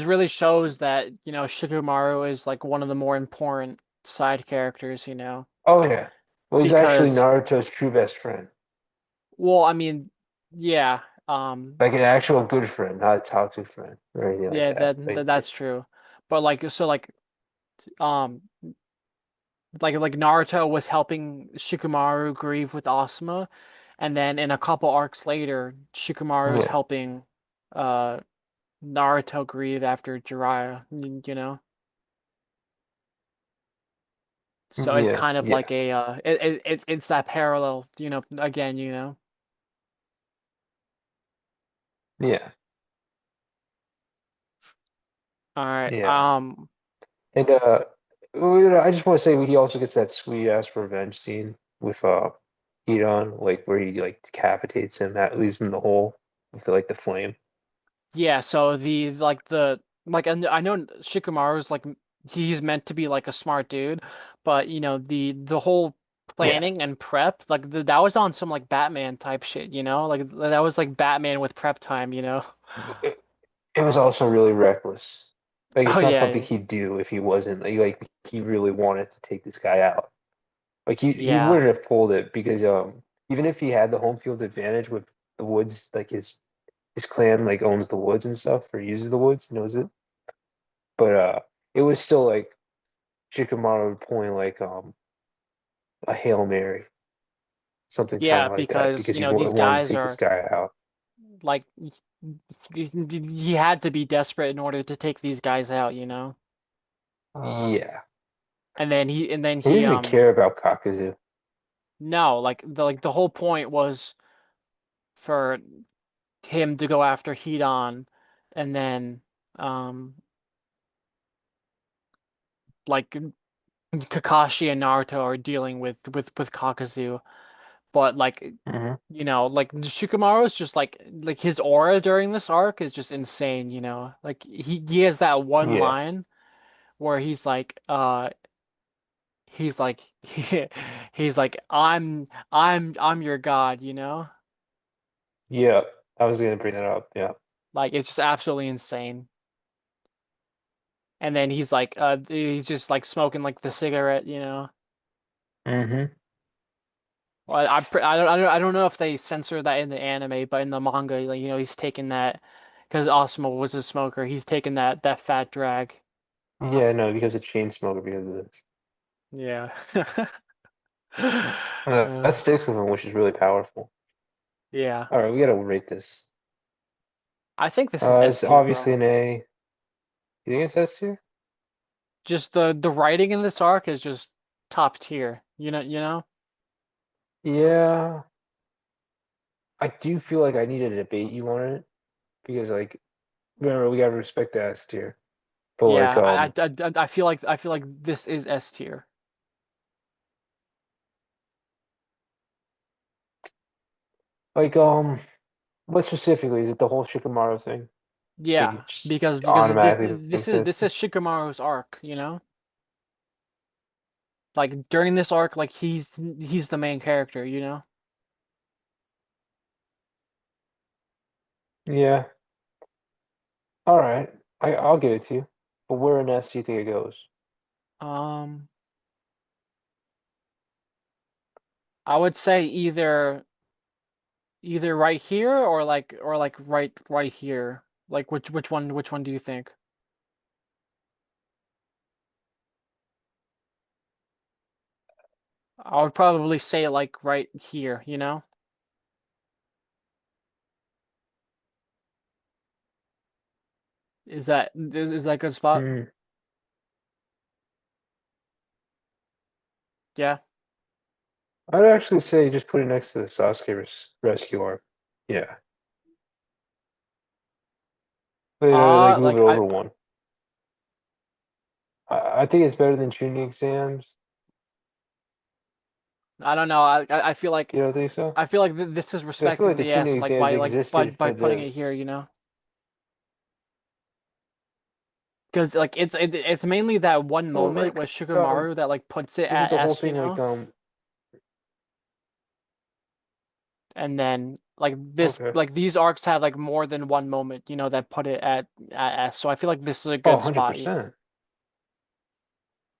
really shows that, you know, Shikamaru is like one of the more important side characters, you know, Oh yeah. Well, he's actually because Naruto's true best friend. well, I mean, yeah, Like an actual good friend, not a toxic friend or anything like yeah, that. Like that's true. But like so um like Naruto was helping Shikamaru grieve with Asuma, and then in a couple arcs later, Shikamaru is yeah. helping uh Naruto grieve after Jiraiya, you know? So it's Yeah. kind of like Yeah. a it's that parallel, you know, again, you know. Yeah. All right. Yeah. And well, I just want to say he also gets that sweet ass revenge scene with heat on, like where he like decapitates him, that leaves him in the hole with the flame. Yeah, so and I know Shikamaru's like he's meant to be like a smart dude, but the whole Yeah, planning and prep that was on some like Batman type shit, like that was like Batman with prep time. it, it was also really reckless. Like Oh it's not something yeah, he'd do if he wasn't like he really wanted to take this guy out. Like he yeah, wouldn't have pulled it because even if he had the home field advantage with the woods, like his clan like owns the woods and stuff or uses the woods, knows it. But it was still like Shikamaru pulling like a Hail Mary, something kind yeah, of like that because because he these wanted to guys take this are guy out. like he had to be desperate in order to take these guys out. Yeah. And then He he doesn't even care about Kakuzu. no, like the whole point was for him to go after Hidan, and then um like Kakashi and Naruto are dealing with Kakuzu, but Hmm. like Shikamaru is just like his aura during this arc is just insane. Like he has that one Yeah. line where he's like he's like I'm your god. Yeah. I was gonna bring that up. Yeah. Like it's just absolutely insane. And then he's just like smoking like the cigarette. Hmm. Well, I don't know if they censor that in the anime, but in the manga, like, he's taking that because Asuma was a smoker. He's taking that fat drag. Yeah, no, because of chain smoker because of this. Yeah. That Uh, sticks with him, which is really powerful. yeah. All right, we gotta rate this. I think this is S It's tier, obviously bro. an A. You think it's S tier? Just the writing in this arc is just top tier. You know? Yeah. I do feel like I need to debate you on it because like remember we gotta respect the S tier. But Yeah, I feel like this is S tier. like what specifically? Is it the whole Shikamaru thing? Like you Yeah, just because this automatically this thinks is this? this is Shikamaru's arc. Like during this arc, like he's the main character. Yeah. All right. I'll give it to you. But where in S do you think it goes? Um, I would say either right here or like right here. Like which one do you think? I would probably say like right here. Is that a good spot? Hmm. Yeah. I'd actually say just put it next to the Sasuke rescue arc. Yeah. Like move it Like I over one. I think it's better than tuning exams. I don't know. I feel like You don't think so? I feel like this is 'Cause I feel like respecting the the tuning S like exams by existed by for putting it here, this. you know? Because like it's mainly that one Well, moment like with Shikamaru that like puts it isn't at the whole S, thing like and then like this okay. like these arcs have like more than one moment that put it at S. So I feel like this is a Oh, good spot. 100%.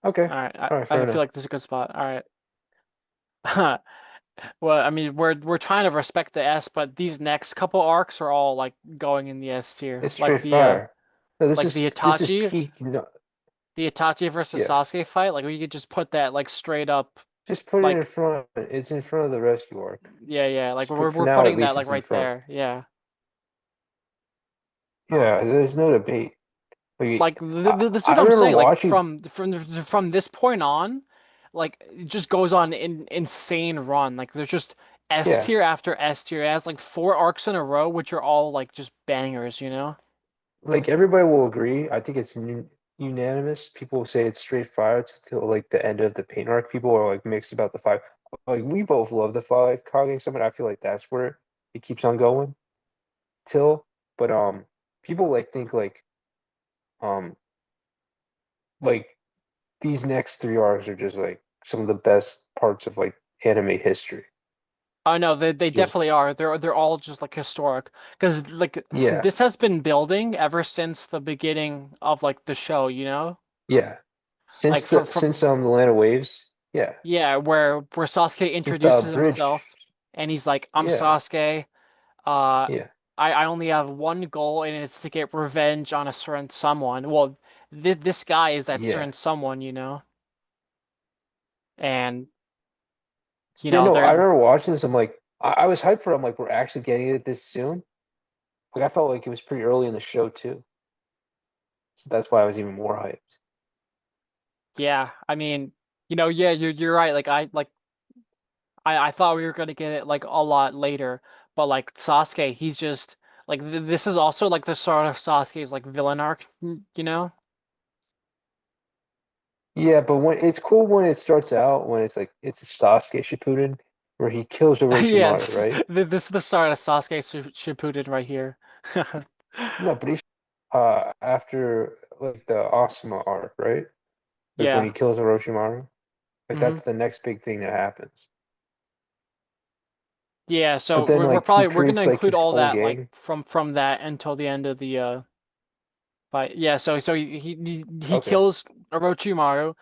Okay. All right, All right, fair I feel enough. like this is a good spot. All right. Well, I mean, we're trying to respect the S, but these next couple arcs are all like going in the S tier. It's straight fire. No, Like the this is Itachi, peak. No, the Itachi versus yeah. Sasuke fight. Like we could just put that like straight up, Just put it in like front. It's in front of the rescue arc. yeah. Like For we're now, at putting that least, like it's in right front. there. Yeah. Yeah, there's no debate. Like Like this is what I I'm remember saying. Like watching. from this point on, like it just goes on in insane run. Like there's just S Yeah, tier after S tier. It has like four arcs in a row, which are all like just bangers. like everybody will agree. I think it's unanimous. People say it's straight fire till like the end of the paint arc. People are like mixed about the five. like we both love the five Kage summon. I feel like that's where it keeps on going till. But people like think um like these next three arcs are just like some of the best parts of like anime history. Oh no, they Just definitely are. They're all just like historic because like yeah, this has been building ever since the beginning of like the show, you know? yeah. Like from Since the Land of Waves, yeah. yeah, where Sasuke Since the introduces bridge, himself and he's like, "I'm yeah, Sasuke. Uh, yeah, I only have one goal and it's to get revenge on a certain someone." Well, th this guy is that yeah. certain someone, you know? And Yeah, no, I they're remember watching this. I'm like, I was hyped for it. I'm like, we're actually getting it this soon. Like I felt like it was pretty early in the show too. So that's why I was even more hyped. yeah, I mean, yeah, you're right. Like I thought we were gonna get it like a lot later, but like Sasuke, he's just like this is also like the start of Sasuke's like villain arc, you know? Yeah, but when it's cool when it starts out when it's like it's a Sasuke Shippuden where he kills Yeah, Orochimaru, right? this is the start of Sasuke Shippuden right here. No, but he's after like the Asuma arc, right? Like when Yeah. he kills Orochimaru. Like Hmm. that's the next big thing that happens. Yeah, But so then we're like he probably we're gonna creates like include his all whole that like gang. from that until the end of the fight. Yeah, so he Okay. kills Orochimaru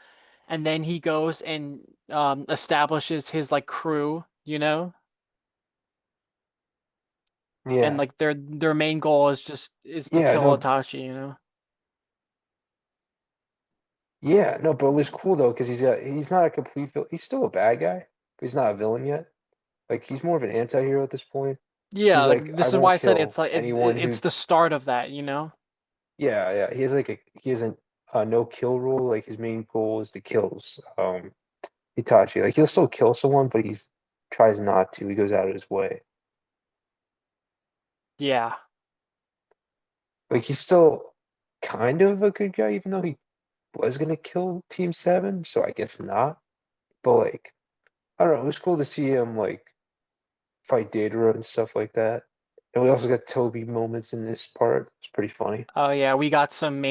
and then he goes and establishes his like crew, you know? And Yeah. like their main goal is to Yeah, kill no, Itachi, you know? yeah, no, but it was cool though because he's not a complete he's still a bad guy, but he's not a villain yet. Like he's more of an anti-hero at this point. Yeah, He's like like, I this is why won't I said it's kill like anyone it's who, the start of that, you know? yeah, yeah. He has like he has a no kill rule. Like his main goal is to kills Itachi. Like he'll still kill someone, but he's tries not to. He goes out of his way. Yeah. Like he's still kind of a good guy, even though he was gonna kill Team Seven. So I guess not. But like, I don't know. It was cool to see him like fight Datara and stuff like that. And we also got Toby moments in this part. It's pretty funny. Oh yeah, we got some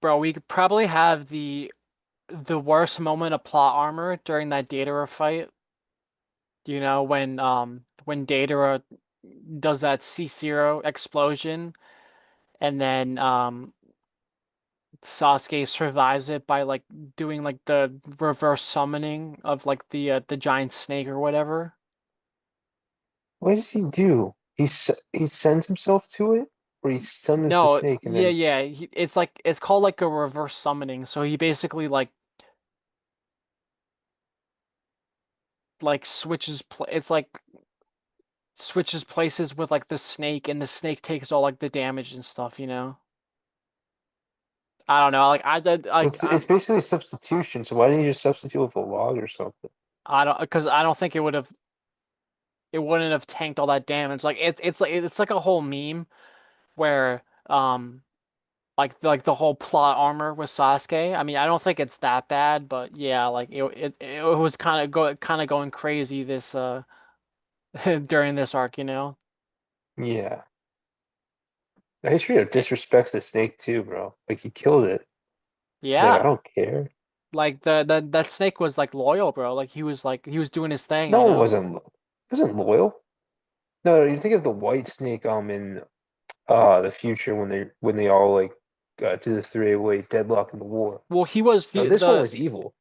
bro, we could probably have the worst moment of plot armor during that Datara fight. You know, when Datara does that C0 explosion and then Sasuke survives it by like doing like the reverse summoning of like the giant snake or whatever. What does he do? He sends himself to it, or he summons the No, snake and yeah, then yeah. It's like it's called like a reverse summoning. So he basically like it's like switches places with like the snake and the snake takes all like the damage and stuff, you know? I don't know. Like I did like it's basically a substitution. So why didn't you just substitute with a log or something? I don't because I don't think it wouldn't have tanked all that damage. Like it's like a whole meme where like the whole plot armor with Sasuke. I mean, I don't think it's that bad, but yeah, like it was kind of going crazy this during this arc, you know? Yeah, he straight up It, disrespects the snake too, bro. Like he killed it. He's like, I yeah. don't care. Like the that snake was like loyal, bro. Like he was doing his thing, No you one know? wasn't loyal. No, you think of the white snake in the future when they all like do the three-way deadlock in the war. Well, he was No, this one was evil.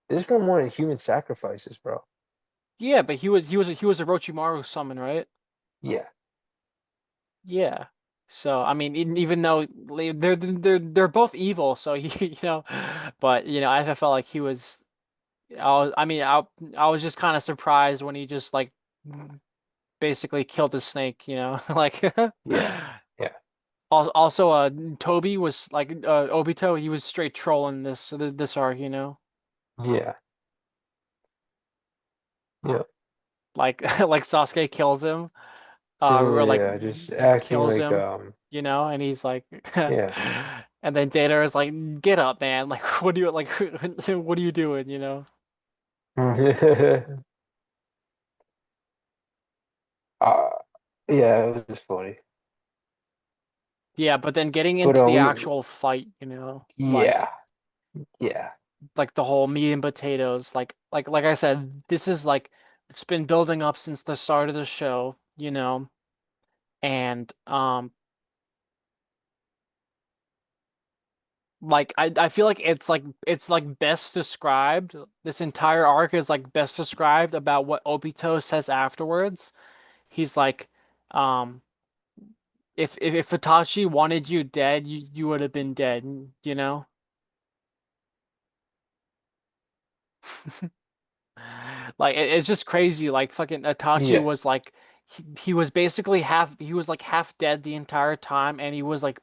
This one wanted human sacrifices, bro. yeah, but he was a Orochimaru summon, right? Yeah, Yeah. So I mean, even though they're both evil, so he but I felt like he was. I mean, I was just kind of surprised when he just like basically killed the snake, you know, like. yeah, yeah, Also, Toby was like Obito. He was straight trolling this arc, you know, yeah, yeah. like like Sasuke kills him, Just or like yeah, just acting kills like him, and he's like, yeah, and then Data is like, "Get up, man! Like, what do you like? What are you doing?" You know? uh, yeah, it was funny. Yeah, but then getting But into the we actual fight, yeah, yeah, like the whole meat and potatoes, like I said, this is like it's been building up since the start of the show, and like I feel like it's like best described. This entire arc is like best described about what Obito says afterwards. He's like, um, if Itachi wanted you dead, you would have been dead, you know? Like it's just crazy. Like fucking Itachi yeah, was like he was basically half dead the entire time, and he was like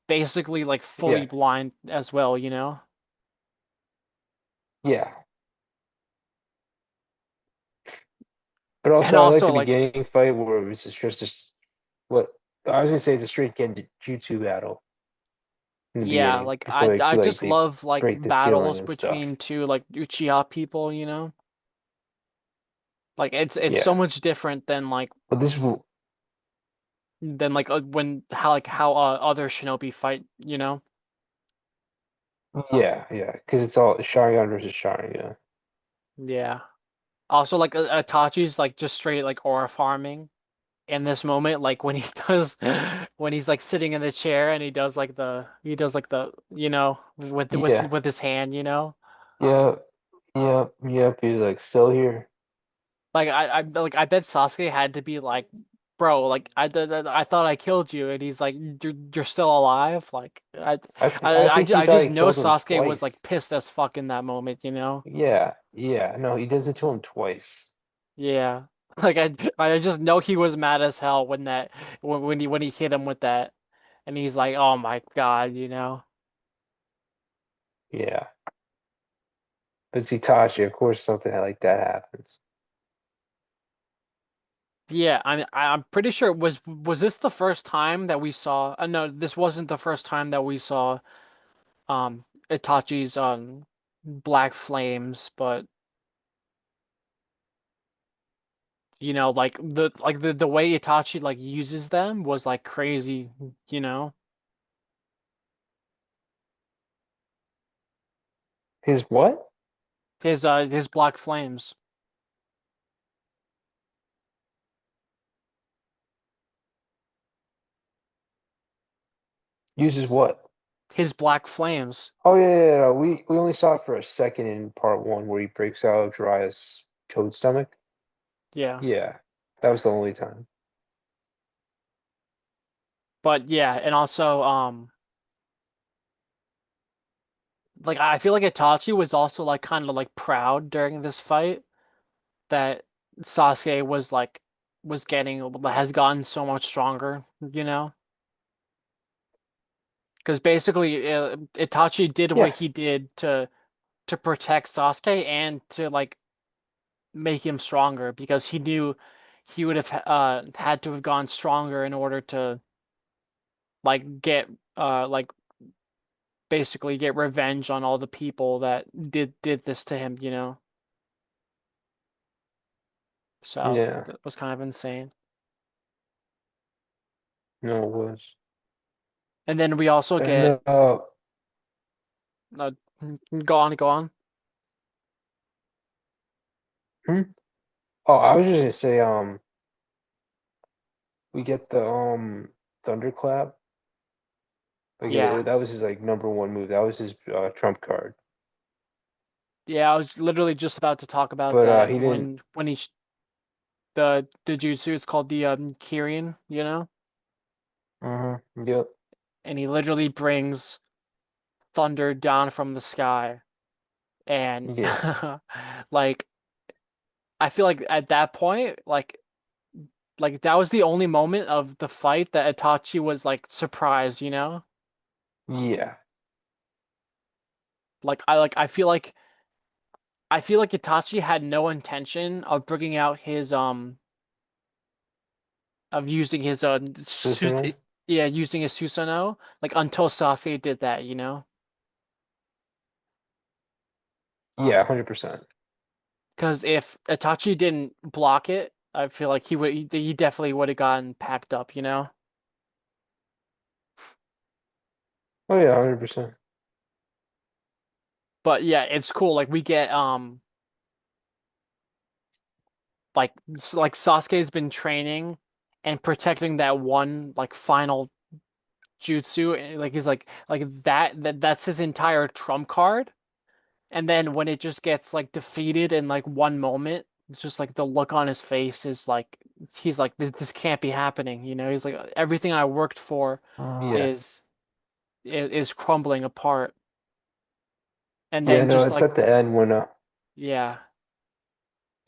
basically like fully yeah, blind as well, you know? yeah. But And also, I like also the like beginning fight where it was just what I was gonna say is a straight genjutsu battle in the yeah, beginning like before I just they love like break the ceiling battles and stuff. between two like Uchiha people, you know? Like it's so Yeah, much different but this than like when how other shinobi fight, you know? yeah, yeah, because it's all Sharingan versus Sharingan. Yeah. Also like Itachi's like just straight like aura farming in this moment, like when he does when he's like sitting in the chair and he does like the Yeah, with his hand, you know? yeah, yep, yep. He's like still here. Like I bet Sasuke had to be like, bro, like I thought I killed you, and he's like, you're still alive. Like I think he I thought just he know killed him Sasuke was like twice. pissed as fuck in that moment, you know? Yeah, yeah. No, he does it to him twice. Yeah. Like I just know he was mad as hell when he hit him with that, and he's like, oh my God, you know? Yeah, but it's Itachi. Of course, something like that happens. Yeah, I'm pretty sure was this the first time that we saw? No, this wasn't the first time that we saw Itachi's black flames, but like the way Itachi like uses them was like crazy, you know? His what? His black flames. Uses what? His black flames. Oh yeah, yeah, yeah. No, we only saw it for a second in part one where he breaks out of Jiraiya's toad stomach. Yeah. Yeah, that was the only time. But yeah, and also like I feel like Itachi was also like kind of like proud during this fight that Sasuke has gotten so much stronger, you know? Because basically Itachi did what Yeah, he did to protect Sasuke and to like make him stronger because he knew he would have had to have gone stronger in order to like get like basically get revenge on all the people that did this to him, you know? So yeah. that was kind of insane. No, it was. And then we also And get uh, go on. hmm? Oh, I was just gonna say, we get the thunderclap. Like Yeah. that was his like number one move. That was his trump card. Yeah, I was literally just about to talk about But that he didn't. when the jutsu it's called the Kirin, you know? Yep. And he literally brings thunder down from the sky and Yeah. like I feel like at that point like that was the only moment of the fight that Itachi was like surprised, you know? Yeah. Like I feel like Itachi had no intention of bringing out his of using his Susanoo? yeah, using his Susanoo like until Sasuke did that, you know? Yeah, 100%. Because if Itachi didn't block it, I feel like he definitely would have gotten packed up, you know? Oh yeah, 100%. But yeah, it's cool. Like we get like Sasuke's been training and protecting that one like final jutsu, and like he's like that's his entire trump card. And then when it just gets like defeated in like one moment, it's just like the look on his face is like he's like this can't be happening, you know? He's like everything I worked for Yeah. is is crumbling apart. And Yeah, then no, just it's like at the end when yeah,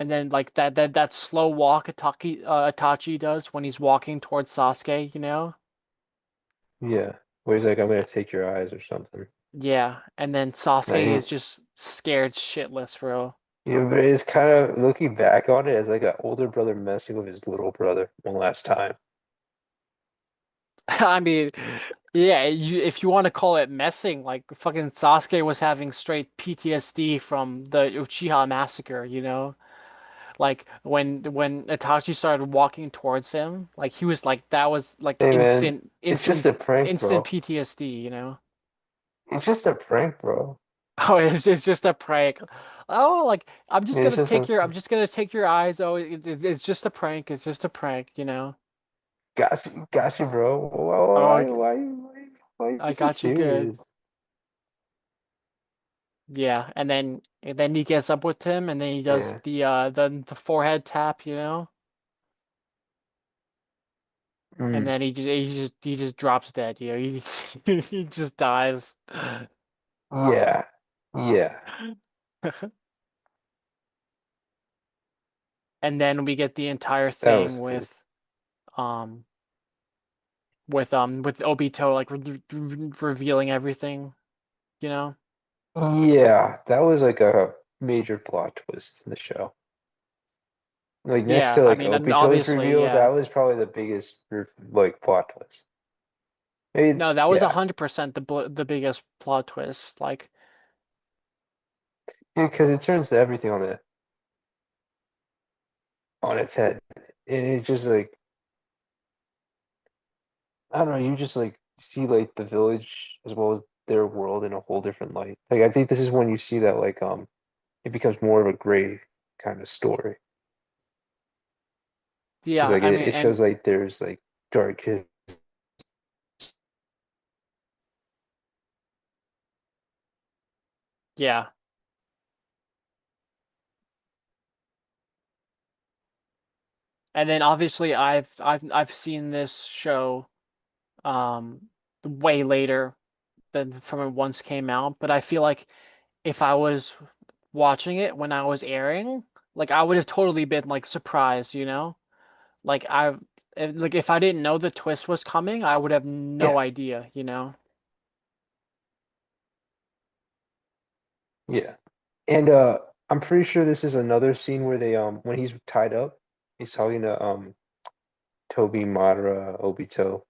and then like that slow walk Itachi does when he's walking towards Sasuke, you know? yeah, where he's like, I'm gonna take your eyes or something. Yeah, and then Sasuke Like, is just scared shitless, bro. yeah, but it's kind of looking back on it as like an older brother messing with his little brother one last time. I mean, yeah, if you want to call it messing, like fucking Sasuke was having straight PTSD from the Uchiha massacre, you know? Like when Itachi started walking towards him, like he was like that was like Hey man, instant it's just a prank, instant bro. PTSD, you know? It's just a prank, bro. Oh, it's just a prank. Oh, like It's just a I'm just gonna take your eyes. Oh, it's just a prank. It's just a prank, you know? got you, bro. Oh, Why are I you so got you good. serious? Yeah, and then he gets up with him, and then he does Yeah. the forehead tap, you know, and Mm. then he just drops dead, you know, he he just dies, Yeah. Yeah. and then we get the entire That was thing cool. um with Obito like revealing everything, you know. Yeah, that was like a major plot twist in the show. Like next Yeah, to I like mean, and Obito's obviously, reveal, that yeah. was probably the biggest like plot twist. Maybe, No, that was yeah, 100% the biggest plot twist. Like, because it turns everything on its head, and it just like I don't know, you just like see like the village as well as their world in a whole different light. Like I think this is when you see that like it becomes more of a gray kind of story because yeah, like I mean, it and shows like there's like dark his yeah. And then obviously I've seen this show um way later than from it once came out, but I feel like if I was watching it when I was airing, like I would have totally been like surprised, you know? Like like if I didn't know the twist was coming, I would have no yeah idea, you know? yeah. And I'm pretty sure this is another scene where they when he's tied up, he's talking to Toby Madara Obito.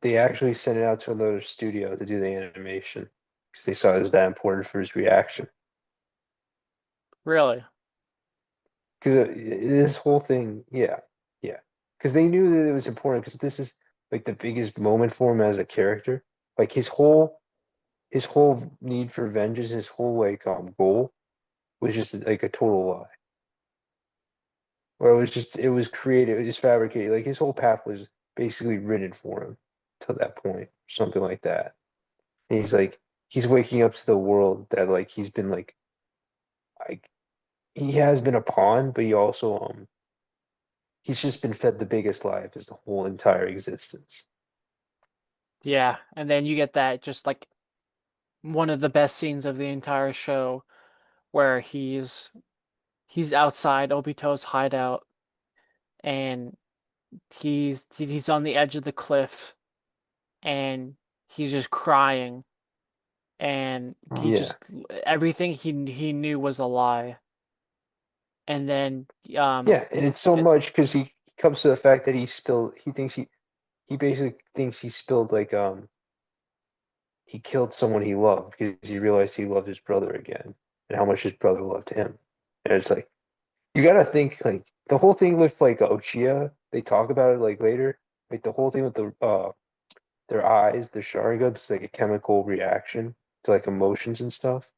They actually sent it out to another studio to do the animation because they saw it as that important for his reaction. Really? Because this whole thing, yeah, yeah. Because they knew that it was important because this is like the biggest moment for him as a character. Like his whole need for vengeance, his whole like goal was just like a total lie. Or it was created, it was fabricated. Like his whole path was basically written for him to that point, something like that. And he's waking up to the world that like he's been like he has been a pawn, but he also he's just been fed the biggest lie of his whole entire existence. Yeah. And then you get that just like one of the best scenes of the entire show where he's outside Obito's hideout and he's on the edge of the cliff and he's just crying and he Yeah. just everything he knew was a lie. And then Yeah, and it's so it, much because he comes to the fact that he basically thinks he spilled he killed someone he loved because he realized he loved his brother again. and how much his brother loved him. And it's like you gotta think like the whole thing with like Uchiha, they talk about it like later. Like the whole thing with their eyes, their Sharingan, it's like a chemical reaction to like emotions and stuff.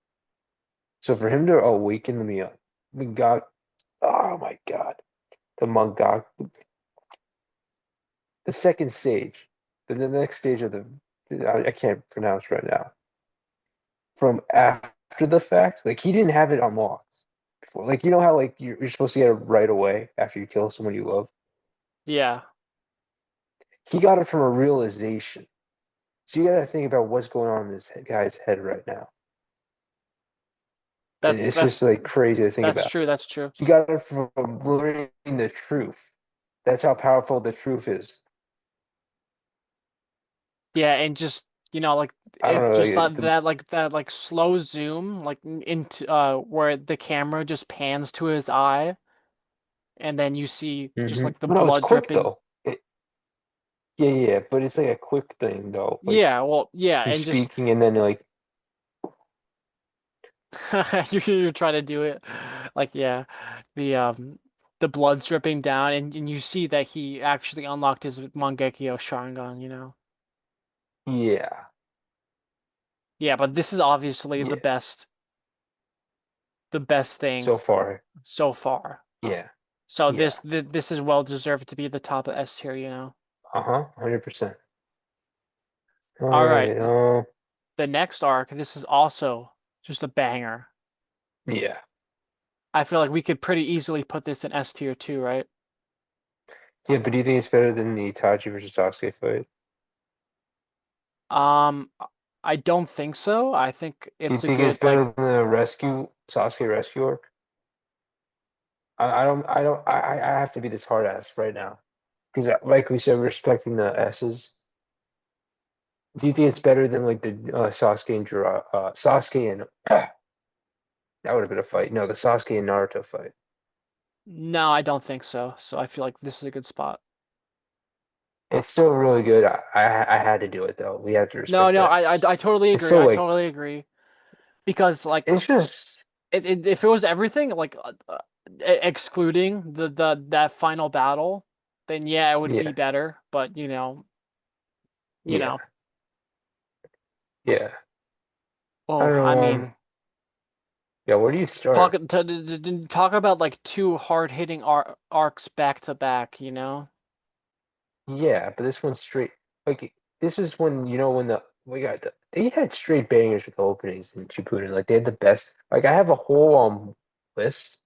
So for him to awaken the God, oh my God, the Mangak, the second stage, the next stage of I can't pronounce right now. From after the fact, like he didn't have it unlocked before. Like you know how like you're supposed to get it right away after you kill someone you love. Yeah, He got it from a realization. So you got to think about what's going on in this guy's head right now. that's It's just that's like crazy to think that's about. true. That's true. He got it from learning the truth. That's how powerful the truth is. Yeah, and just like I don't it know. just Like, that slow zoom into where the camera just pans to his eye and then you see just like the But no, it's blood quick dripping. though. Yeah, yeah, but it's like a quick thing though. Like Yeah, well, yeah, he's and just speaking and then like, you're trying to do it like yeah, the the blood's dripping down and you see that he actually unlocked his Mangekyo Sharingan. yeah, Yeah, but this is obviously yeah. the best thing So far, so far. yeah, So yeah. this is well deserved to be the top of S tier. Uh-huh, 100%. All All right, right. the next arc, this is also just a banger. Yeah, I feel like we could pretty easily put this in S tier too, right? yeah. But do you think it's better than the Itachi versus Sasuke fight? Um, I don't think so. I think Do you it's a think it's good like better than the rescue Sasuke rescue arc? I have to be this hard ass right now because, like we said, we're respecting the S's. Do you think it's better than like the Sasuke and Sasuke and that would have been a fight? No, the Sasuke and Naruto fight. no, I don't think so. So I feel like this is a good spot. It's still really good. I had to do it though. We have to No, respect no, that. I totally It's agree. still I like totally agree because like it's just if it was everything like excluding the that final battle, then yeah, it would be yeah, better. But you yeah, know. yeah. I Oh, don't I know. mean, Yeah. Where do you talk start? talk about like two hard-hitting arcs back to back. Yeah, but this one's straight. Like this is when when we got they had straight bangers with the openings in Shippuden. Like they had the best. Like I have a whole list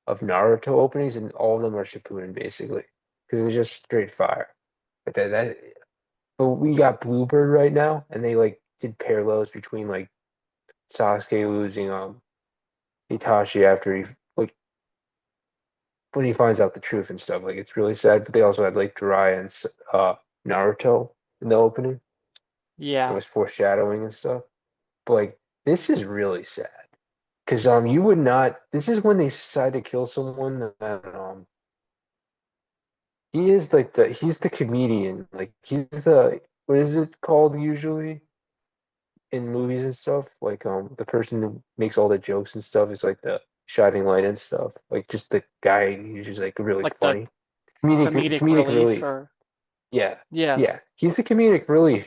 of Naruto openings, and all of them are Shippuden basically, because it's just straight fire. But but we got Bluebird right now, and they like did parallels between like Sasuke losing Itachi after he like when he finds out the truth and stuff. Like it's really sad. But they also had like Jiraiya and Naruto in the opening. It Yeah. was foreshadowing and stuff. But like this is really sad because you would not. This is when they decide to kill someone that he is like he's the comedian. Like he's the what is it called usually in movies and stuff? Like the person who makes all the jokes and stuff is like the shining light and stuff. Like just the guy who's just like really Like the funny. comedic Comedic relief relief. or Yeah. yeah. Yeah. He's the comedic relief.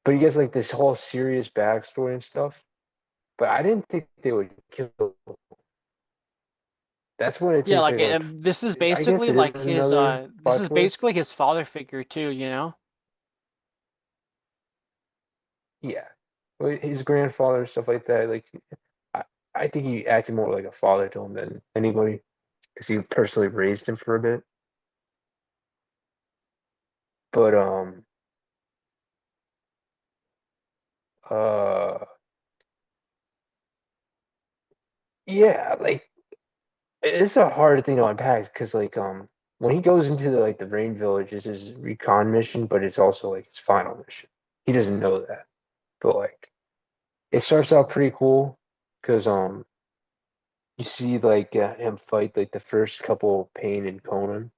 But he gets like this whole serious backstory and stuff. But I didn't think they would kill him. That's when it Yeah, takes like like this is I guess basically it like is his another this plot is twist. basically his father figure too. Yeah. Well, his grandfather and stuff like that. Like I, I think he acted more like a father to him than anybody because he personally raised him for a bit. But uh yeah, like it's a hard thing to unpack because like when he goes into like the rain village it's his recon mission, but it's also like his final mission. He doesn't know that. But like it starts out pretty cool because you see like him fight like the first couple Pain and Conan.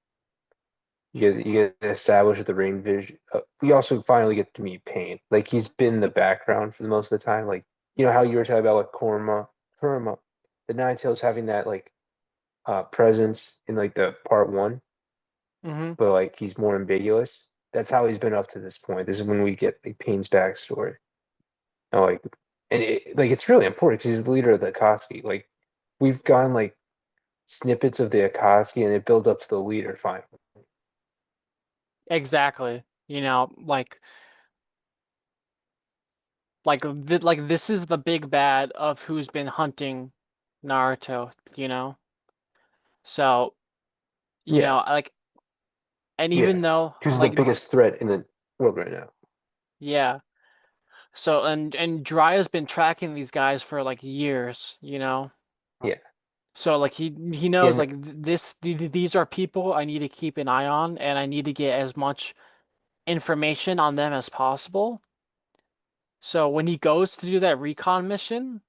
You get established with the rain vision. We also finally get to meet Pain. Like he's been in the background for the most of the time. Like you know how you were talking about like Korma. Kurama, the Nine Tails having that like presence in like the part one, Hmm. but like he's more ambiguous. That's how he's been up to this point. This is when we get like Pain's backstory. And like, and like it's really important because he's the leader of the Akatsuki. Like we've gotten like snippets of the Akatsuki, and it builds up to the leader finally. Exactly. Like this is the big bad of who's been hunting Naruto, you know? So, Yeah, like, and yeah. even though Who's the like, biggest threat in the world right now? yeah. So, and Jiraiya's been tracking these guys for like years, you know? Yeah, So like he yeah, knows like these are people I need to keep an eye on, and I need to get as much information on them as possible. So when he goes to do that recon mission,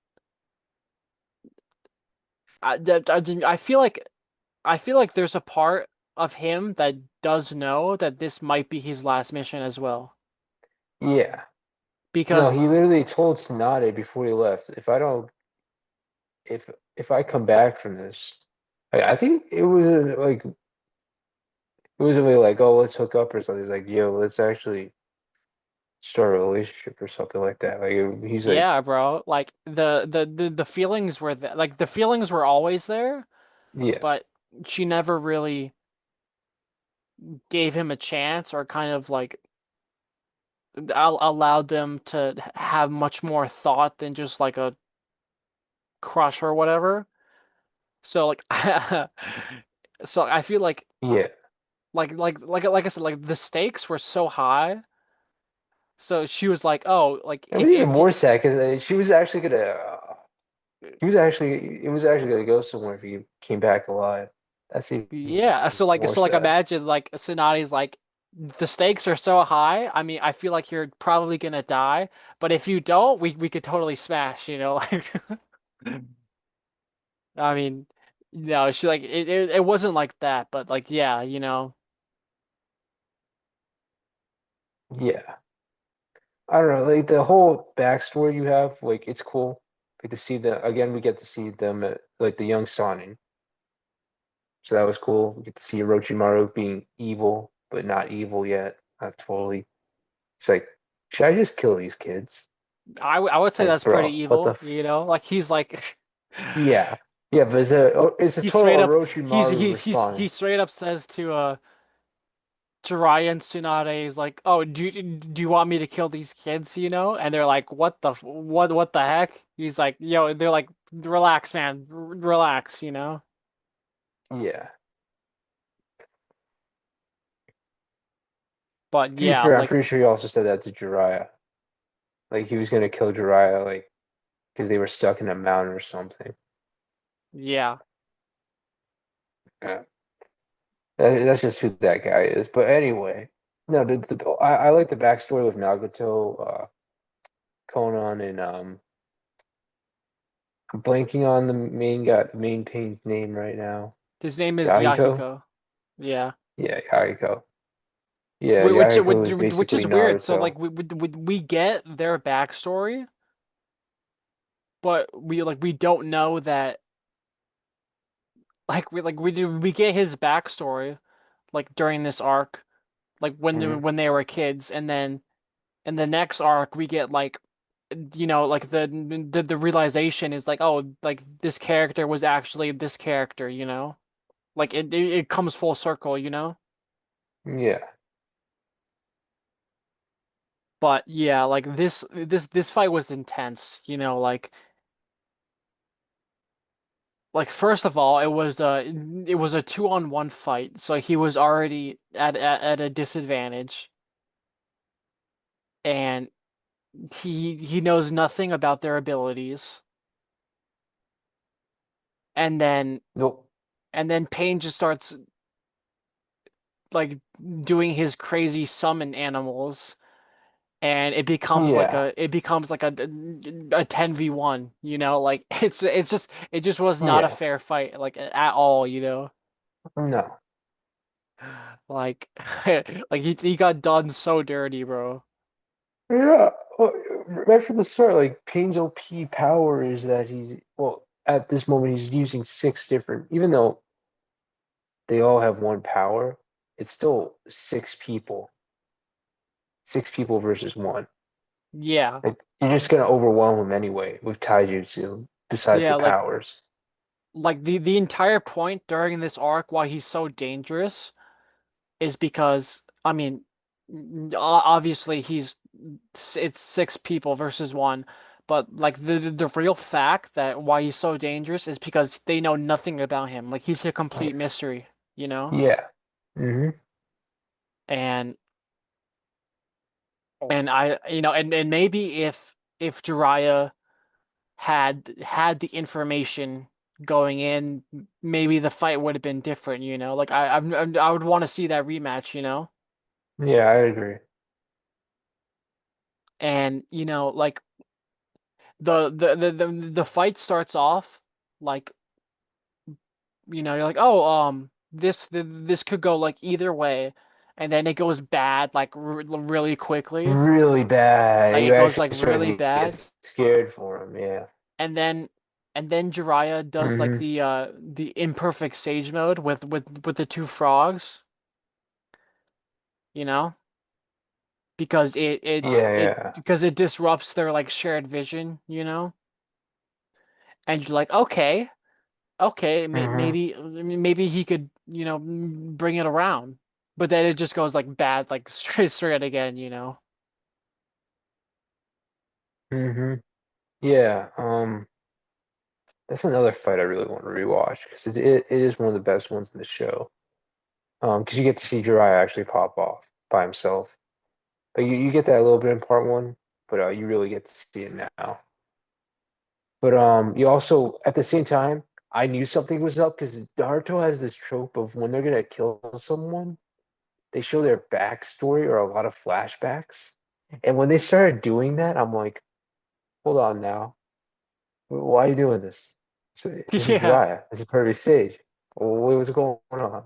I feel like there's a part of him that does know that this might be his last mission as well. yeah. No, Because he literally told Tsunade before he left, if I don't, if I come back from this, I think it was like it wasn't really like, oh, let's hook up or something. He's like, yo, let's actually start a relationship or something like that. Like he's like, yeah, bro, like the feelings were like the feelings were always there, yeah, but she never really gave him a chance or kind of like allowed them to have much more thought than just like a crush or whatever. So like so I feel yeah. like I said, like the stakes were so high. So she was like, "Oh, like It was even if more sad because she was actually gonna, he was actually, it was actually gonna go somewhere if he came back alive. That's even yeah." more So like sad. imagine like Tsunade's like the stakes are so high. I mean, I feel like you're probably gonna die, but if you don't, we could totally smash. Like I mean, no, she like it wasn't like that, but like yeah, Yeah. I don't know, like the whole backstory you have, like it's cool. Like to see the again, we get to see them like the young Sonin. So that was cool. We get to see Orochimaru being evil, but not evil yet. Not totally. It's like, should I just kill these kids? I would say Like, that's pretty bro, what the? evil, like he's like Yeah, yeah, but it's a he total straight up Orochimaru he response. straight up says to Jiraiya and Tsunade is like, "Oh, do you want me to kill these kids, And they're like, what the heck?" He's like, "Yo," they're like, "Relax, man. Relax." Yeah. But To be yeah, fair, I'm like pretty sure he also said that to Jiraiya. Like he was gonna kill Jiraiya, like because they were stuck in a mountain or something. yeah. Yeah. That's just who that guy is. But anyway, no, I like the backstory with Nagato, Conan, and I'm blanking on the main guy, the main Pain's name right now. His name is Yahiko? Yahiko. Yeah. Yeah, Yahiko. Yeah, Which Yahiko is which basically is weird. So Naruto. like we get their backstory, but we don't know that we get his backstory like during this arc, like Hmm. when they were kids, and then in the next arc we get like like the realization is like, oh, like this character was actually this character. Like it comes full circle. Yeah. But yeah, like this fight was intense. Like first of all, it was a 2-on-1 fight, so he was already at a disadvantage, and he knows nothing about their abilities, and then Nope. Pain just starts like doing his crazy summon animals, and Yeah. it becomes like a 10v1, like it just was not a Yeah. fair fight like at all. No. Like like he got done so dirty, bro. Yeah. right from the start, like Pain's OP power is that at this moment he's using six different, even though they all have one power, it's still six people versus one. Yeah. Like, you're just gonna overwhelm him anyway with taijutsu, besides the Yeah, like powers. the entire point during this arc why he's so dangerous is because I mean obviously it's six people versus one, but like the real fact that why he's so dangerous is because they know nothing about him. Like he's a complete mystery, you know? Yeah. Hmm. And I and maybe if Jiraiya had the information going in, maybe the fight would have been different, you know? Like I would want to see that rematch, you know? Yeah, I agree. And like the fight starts off like you're like, oh, this could go like either way, and then it goes bad like r really quickly. Really bad. Like You it goes actually like start really to bad, get scared for him. Yeah. and then Jiraiya does like Hmm. the imperfect sage mode with the two frogs, you know, because Yeah, yeah. it disrupts their like shared vision, you know, and you're like, okay. Okay, Hmm. maybe he could, bring it around. But then it just goes like bad, like straight again, you know. Hmm. Yeah. That's another fight I really want to rewatch because it is one of the best ones in the show. Because you get to see Jiraiya actually pop off by himself. Like you get that a little bit in part one, but you really get to see it now. But you also at the same time, I knew something was up because Naruto has this trope of when they're gonna kill someone, they show their backstory or a lot of flashbacks. And when they started doing that, I'm like, hold on now, why are you doing this? This is Yeah, Jiraiya. This is perfect stage. What was going on?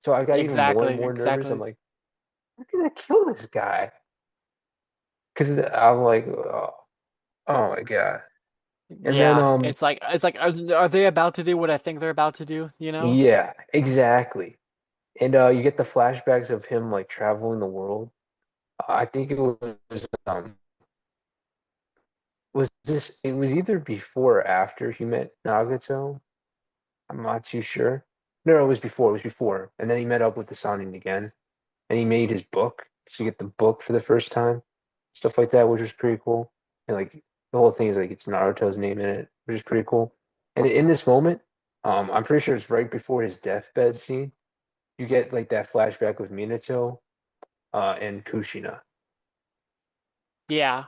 So I got even more and exactly, more nervous. I'm exactly. like, they're gonna kill this guy because I'm like, oh my God. And then Yeah, it's like are they about to do what I think they're about to do, you know? yeah, exactly. And you get the flashbacks of him like traveling the world. I think it it was either before or after he met Nagato. I'm not too sure. No, it was before. It was before. And then he met up with the Sannin again, and he made his book. So you get the book for the first time, stuff like that, which was pretty cool. And like the whole thing is like it's Naruto's name in it, which is pretty cool. And in this moment, I'm pretty sure it's right before his deathbed scene. You get like that flashback with Minato, and Kushina. Yeah.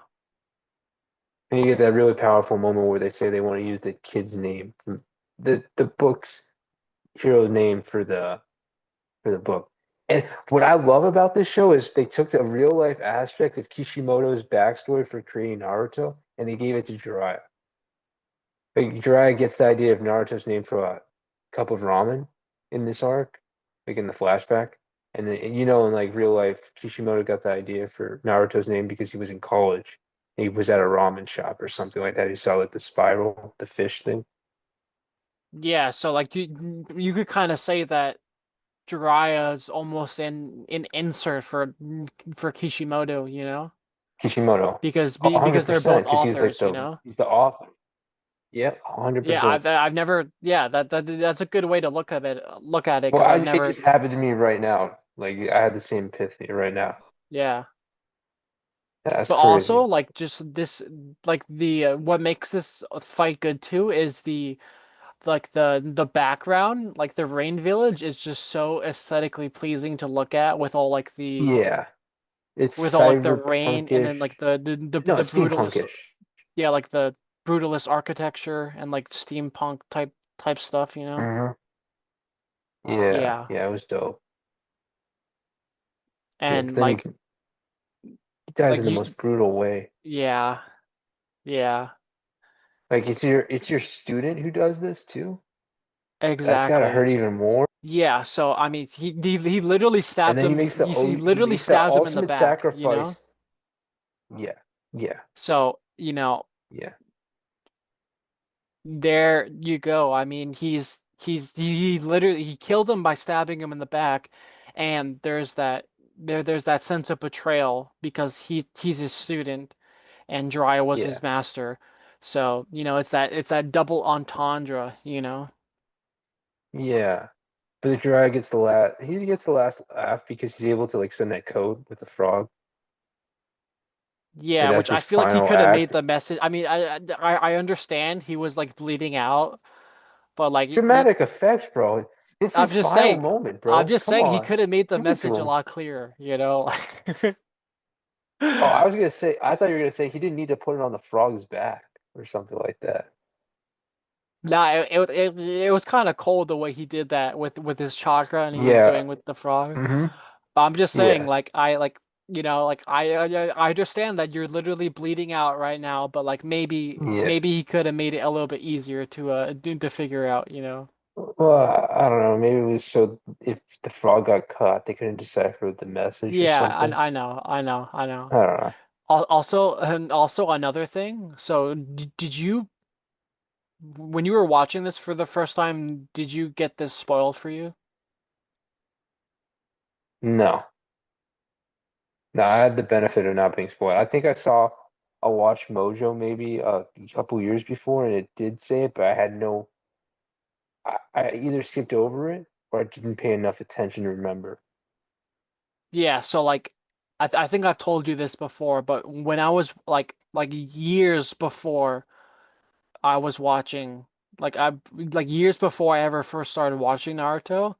And you get that really powerful moment where they say they want to use the kid's name, the book's hero name for the book. And what I love about this show is they took the real life aspect of Kishimoto's backstory for creating Naruto and they gave it to Jiraiya. Like Jiraiya gets the idea of Naruto's name for a cup of ramen in this arc, like in the flashback. And then in like real life, Kishimoto got the idea for Naruto's name because he was in college. He was at a ramen shop or something like that. He saw like the spiral, the fish thing. Yeah, so like you could kind of say that Jiraiya's almost an insert for Kishimoto, you know? Kishimoto. Because they're 100% both because he's like authors, you know? he's the author. Yep, Yeah, 100%. I've never yeah, that's a good way to look at it Well, because I've it never just happened to me right now. Like I had the same epiphany right now. yeah. That's But also crazy. like just this like the what makes this fight good too is the background, like the rain village is just so aesthetically pleasing to look at with all like the Yeah, it's with all like the rain and cyberpunkish. then like the No, it's brutalist steampunkish. yeah, like the brutalist architecture and like steampunk type stuff, you know? Hmm. Yeah, Yeah. yeah, it was dope. Yeah, but And then he dies like in the you most brutal way. yeah, yeah, Like it's your student who does this too. That's gotta hurt exactly. even more. Yeah, so I mean he literally And stabbed then him he he makes the literally ultimate stabbed him in the back, you know? sacrifice. Yeah. Yeah, So, yeah, there you go. I mean, he literally he killed him by stabbing him in the back, and there's that sense of betrayal because he's his student and Jiraiya was yeah, his master. So, it's that double entendre. yeah. But the Jiraiya gets the last. He gets the last laugh because he's able to like send that code with the frog. Like Yeah, which that's I his feel like he final could have made act. the message. I mean, I understand he was like bleeding out, but like Dramatic effects, bro. It's I'm his just final saying, moment, I'm bro. just Come saying he on, could have made the give it to message a him. lot clearer. Oh, I was gonna say. I thought you were gonna say he didn't need to put it on the frog's back or something like that. Nah, it was kind of cold the way he did that with his chakra and he was Yeah. doing with the frog. Mm-hmm. But I'm just saying, Yeah. like I understand that you're literally bleeding out right now, but like Yeah. maybe he could have made it a little bit easier to figure out. Well, I don't know. Maybe it was so if the frog got caught, they couldn't decipher the message or Yeah, something. I know. I don't know. Also, and also another thing. So, did you when you were watching this for the first time, did you get this spoiled for you? No. No, I had the benefit of not being spoiled. I think I saw a Watch Mojo maybe a couple years before, and it did say it, but I had no. I either skipped over it or I didn't pay enough attention to remember. Yeah, so like I think I've told you this before, but when I was like years before I was watching like years before I ever first started watching Naruto,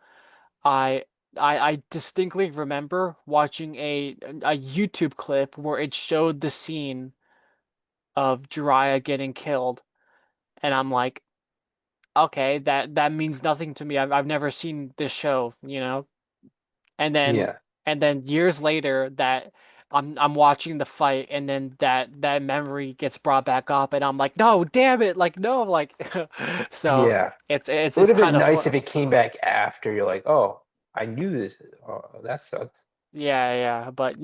I I distinctly remember watching a YouTube clip where it showed the scene of Jiraiya getting killed, and I'm like, okay, that means nothing to me. I've never seen this show. And then Yeah. years later that I'm watching the fight and then that memory gets brought back up and I'm like, no, damn it, like no, like so Yeah. it's It would it's have kind been of nice if fun. it came back after. You're like, oh, I knew this. Oh, that sucks. Yeah, yeah, but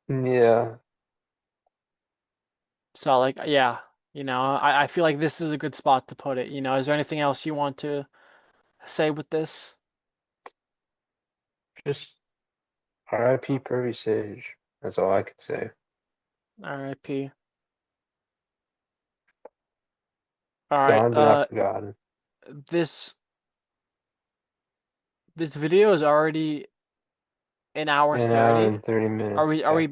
Yeah. so like yeah, I feel like this is a good spot to put it. Is there anything else you want to say with this? Just R.I.P. Pervy Sage. That's all I could say. RIP. All right. Gone but not forgotten. This this video is already an hour An hour 30. and 30 Are minutes. we are Yeah.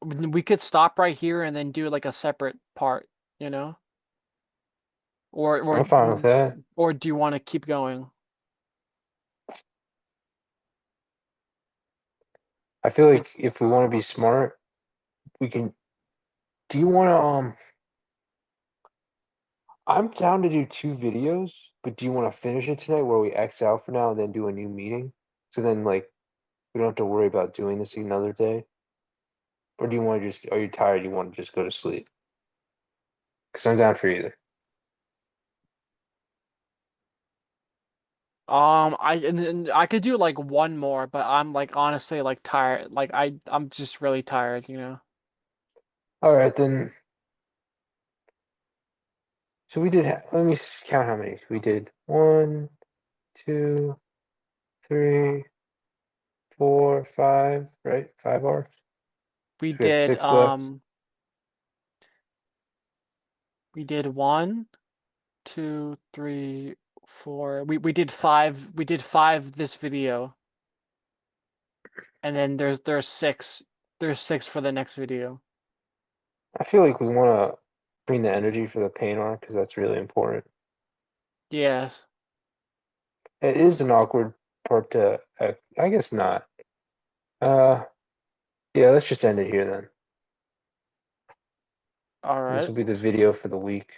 we we could stop right here and then do like a separate part, you know? Or or I'm fine with that. or do you want to keep going? I feel like It's if we want to be smart, we can. Do you want to, I'm down to do two videos, but do you want to finish it tonight where we X out for now and then do a new meeting? So then, like, we don't have to worry about doing this another day? Or do you want to just, are you tired? You want to just go to sleep? Because I'm down for either. and I could do like one more, but I'm like honestly like tired. Like I'm just really tired. All right, then. So we did, let me count how many. We did one, two, three, four, five, right? 5 hours. We So we got did six left. we did one, two, three, four. We did five this video. And then there's six for the next video. I feel like we want to bring the energy for the pain arc because that's really important. Yes. It is an awkward part to, I guess not. Uh, yeah, let's just end it here then. All This right. will be the video for the week.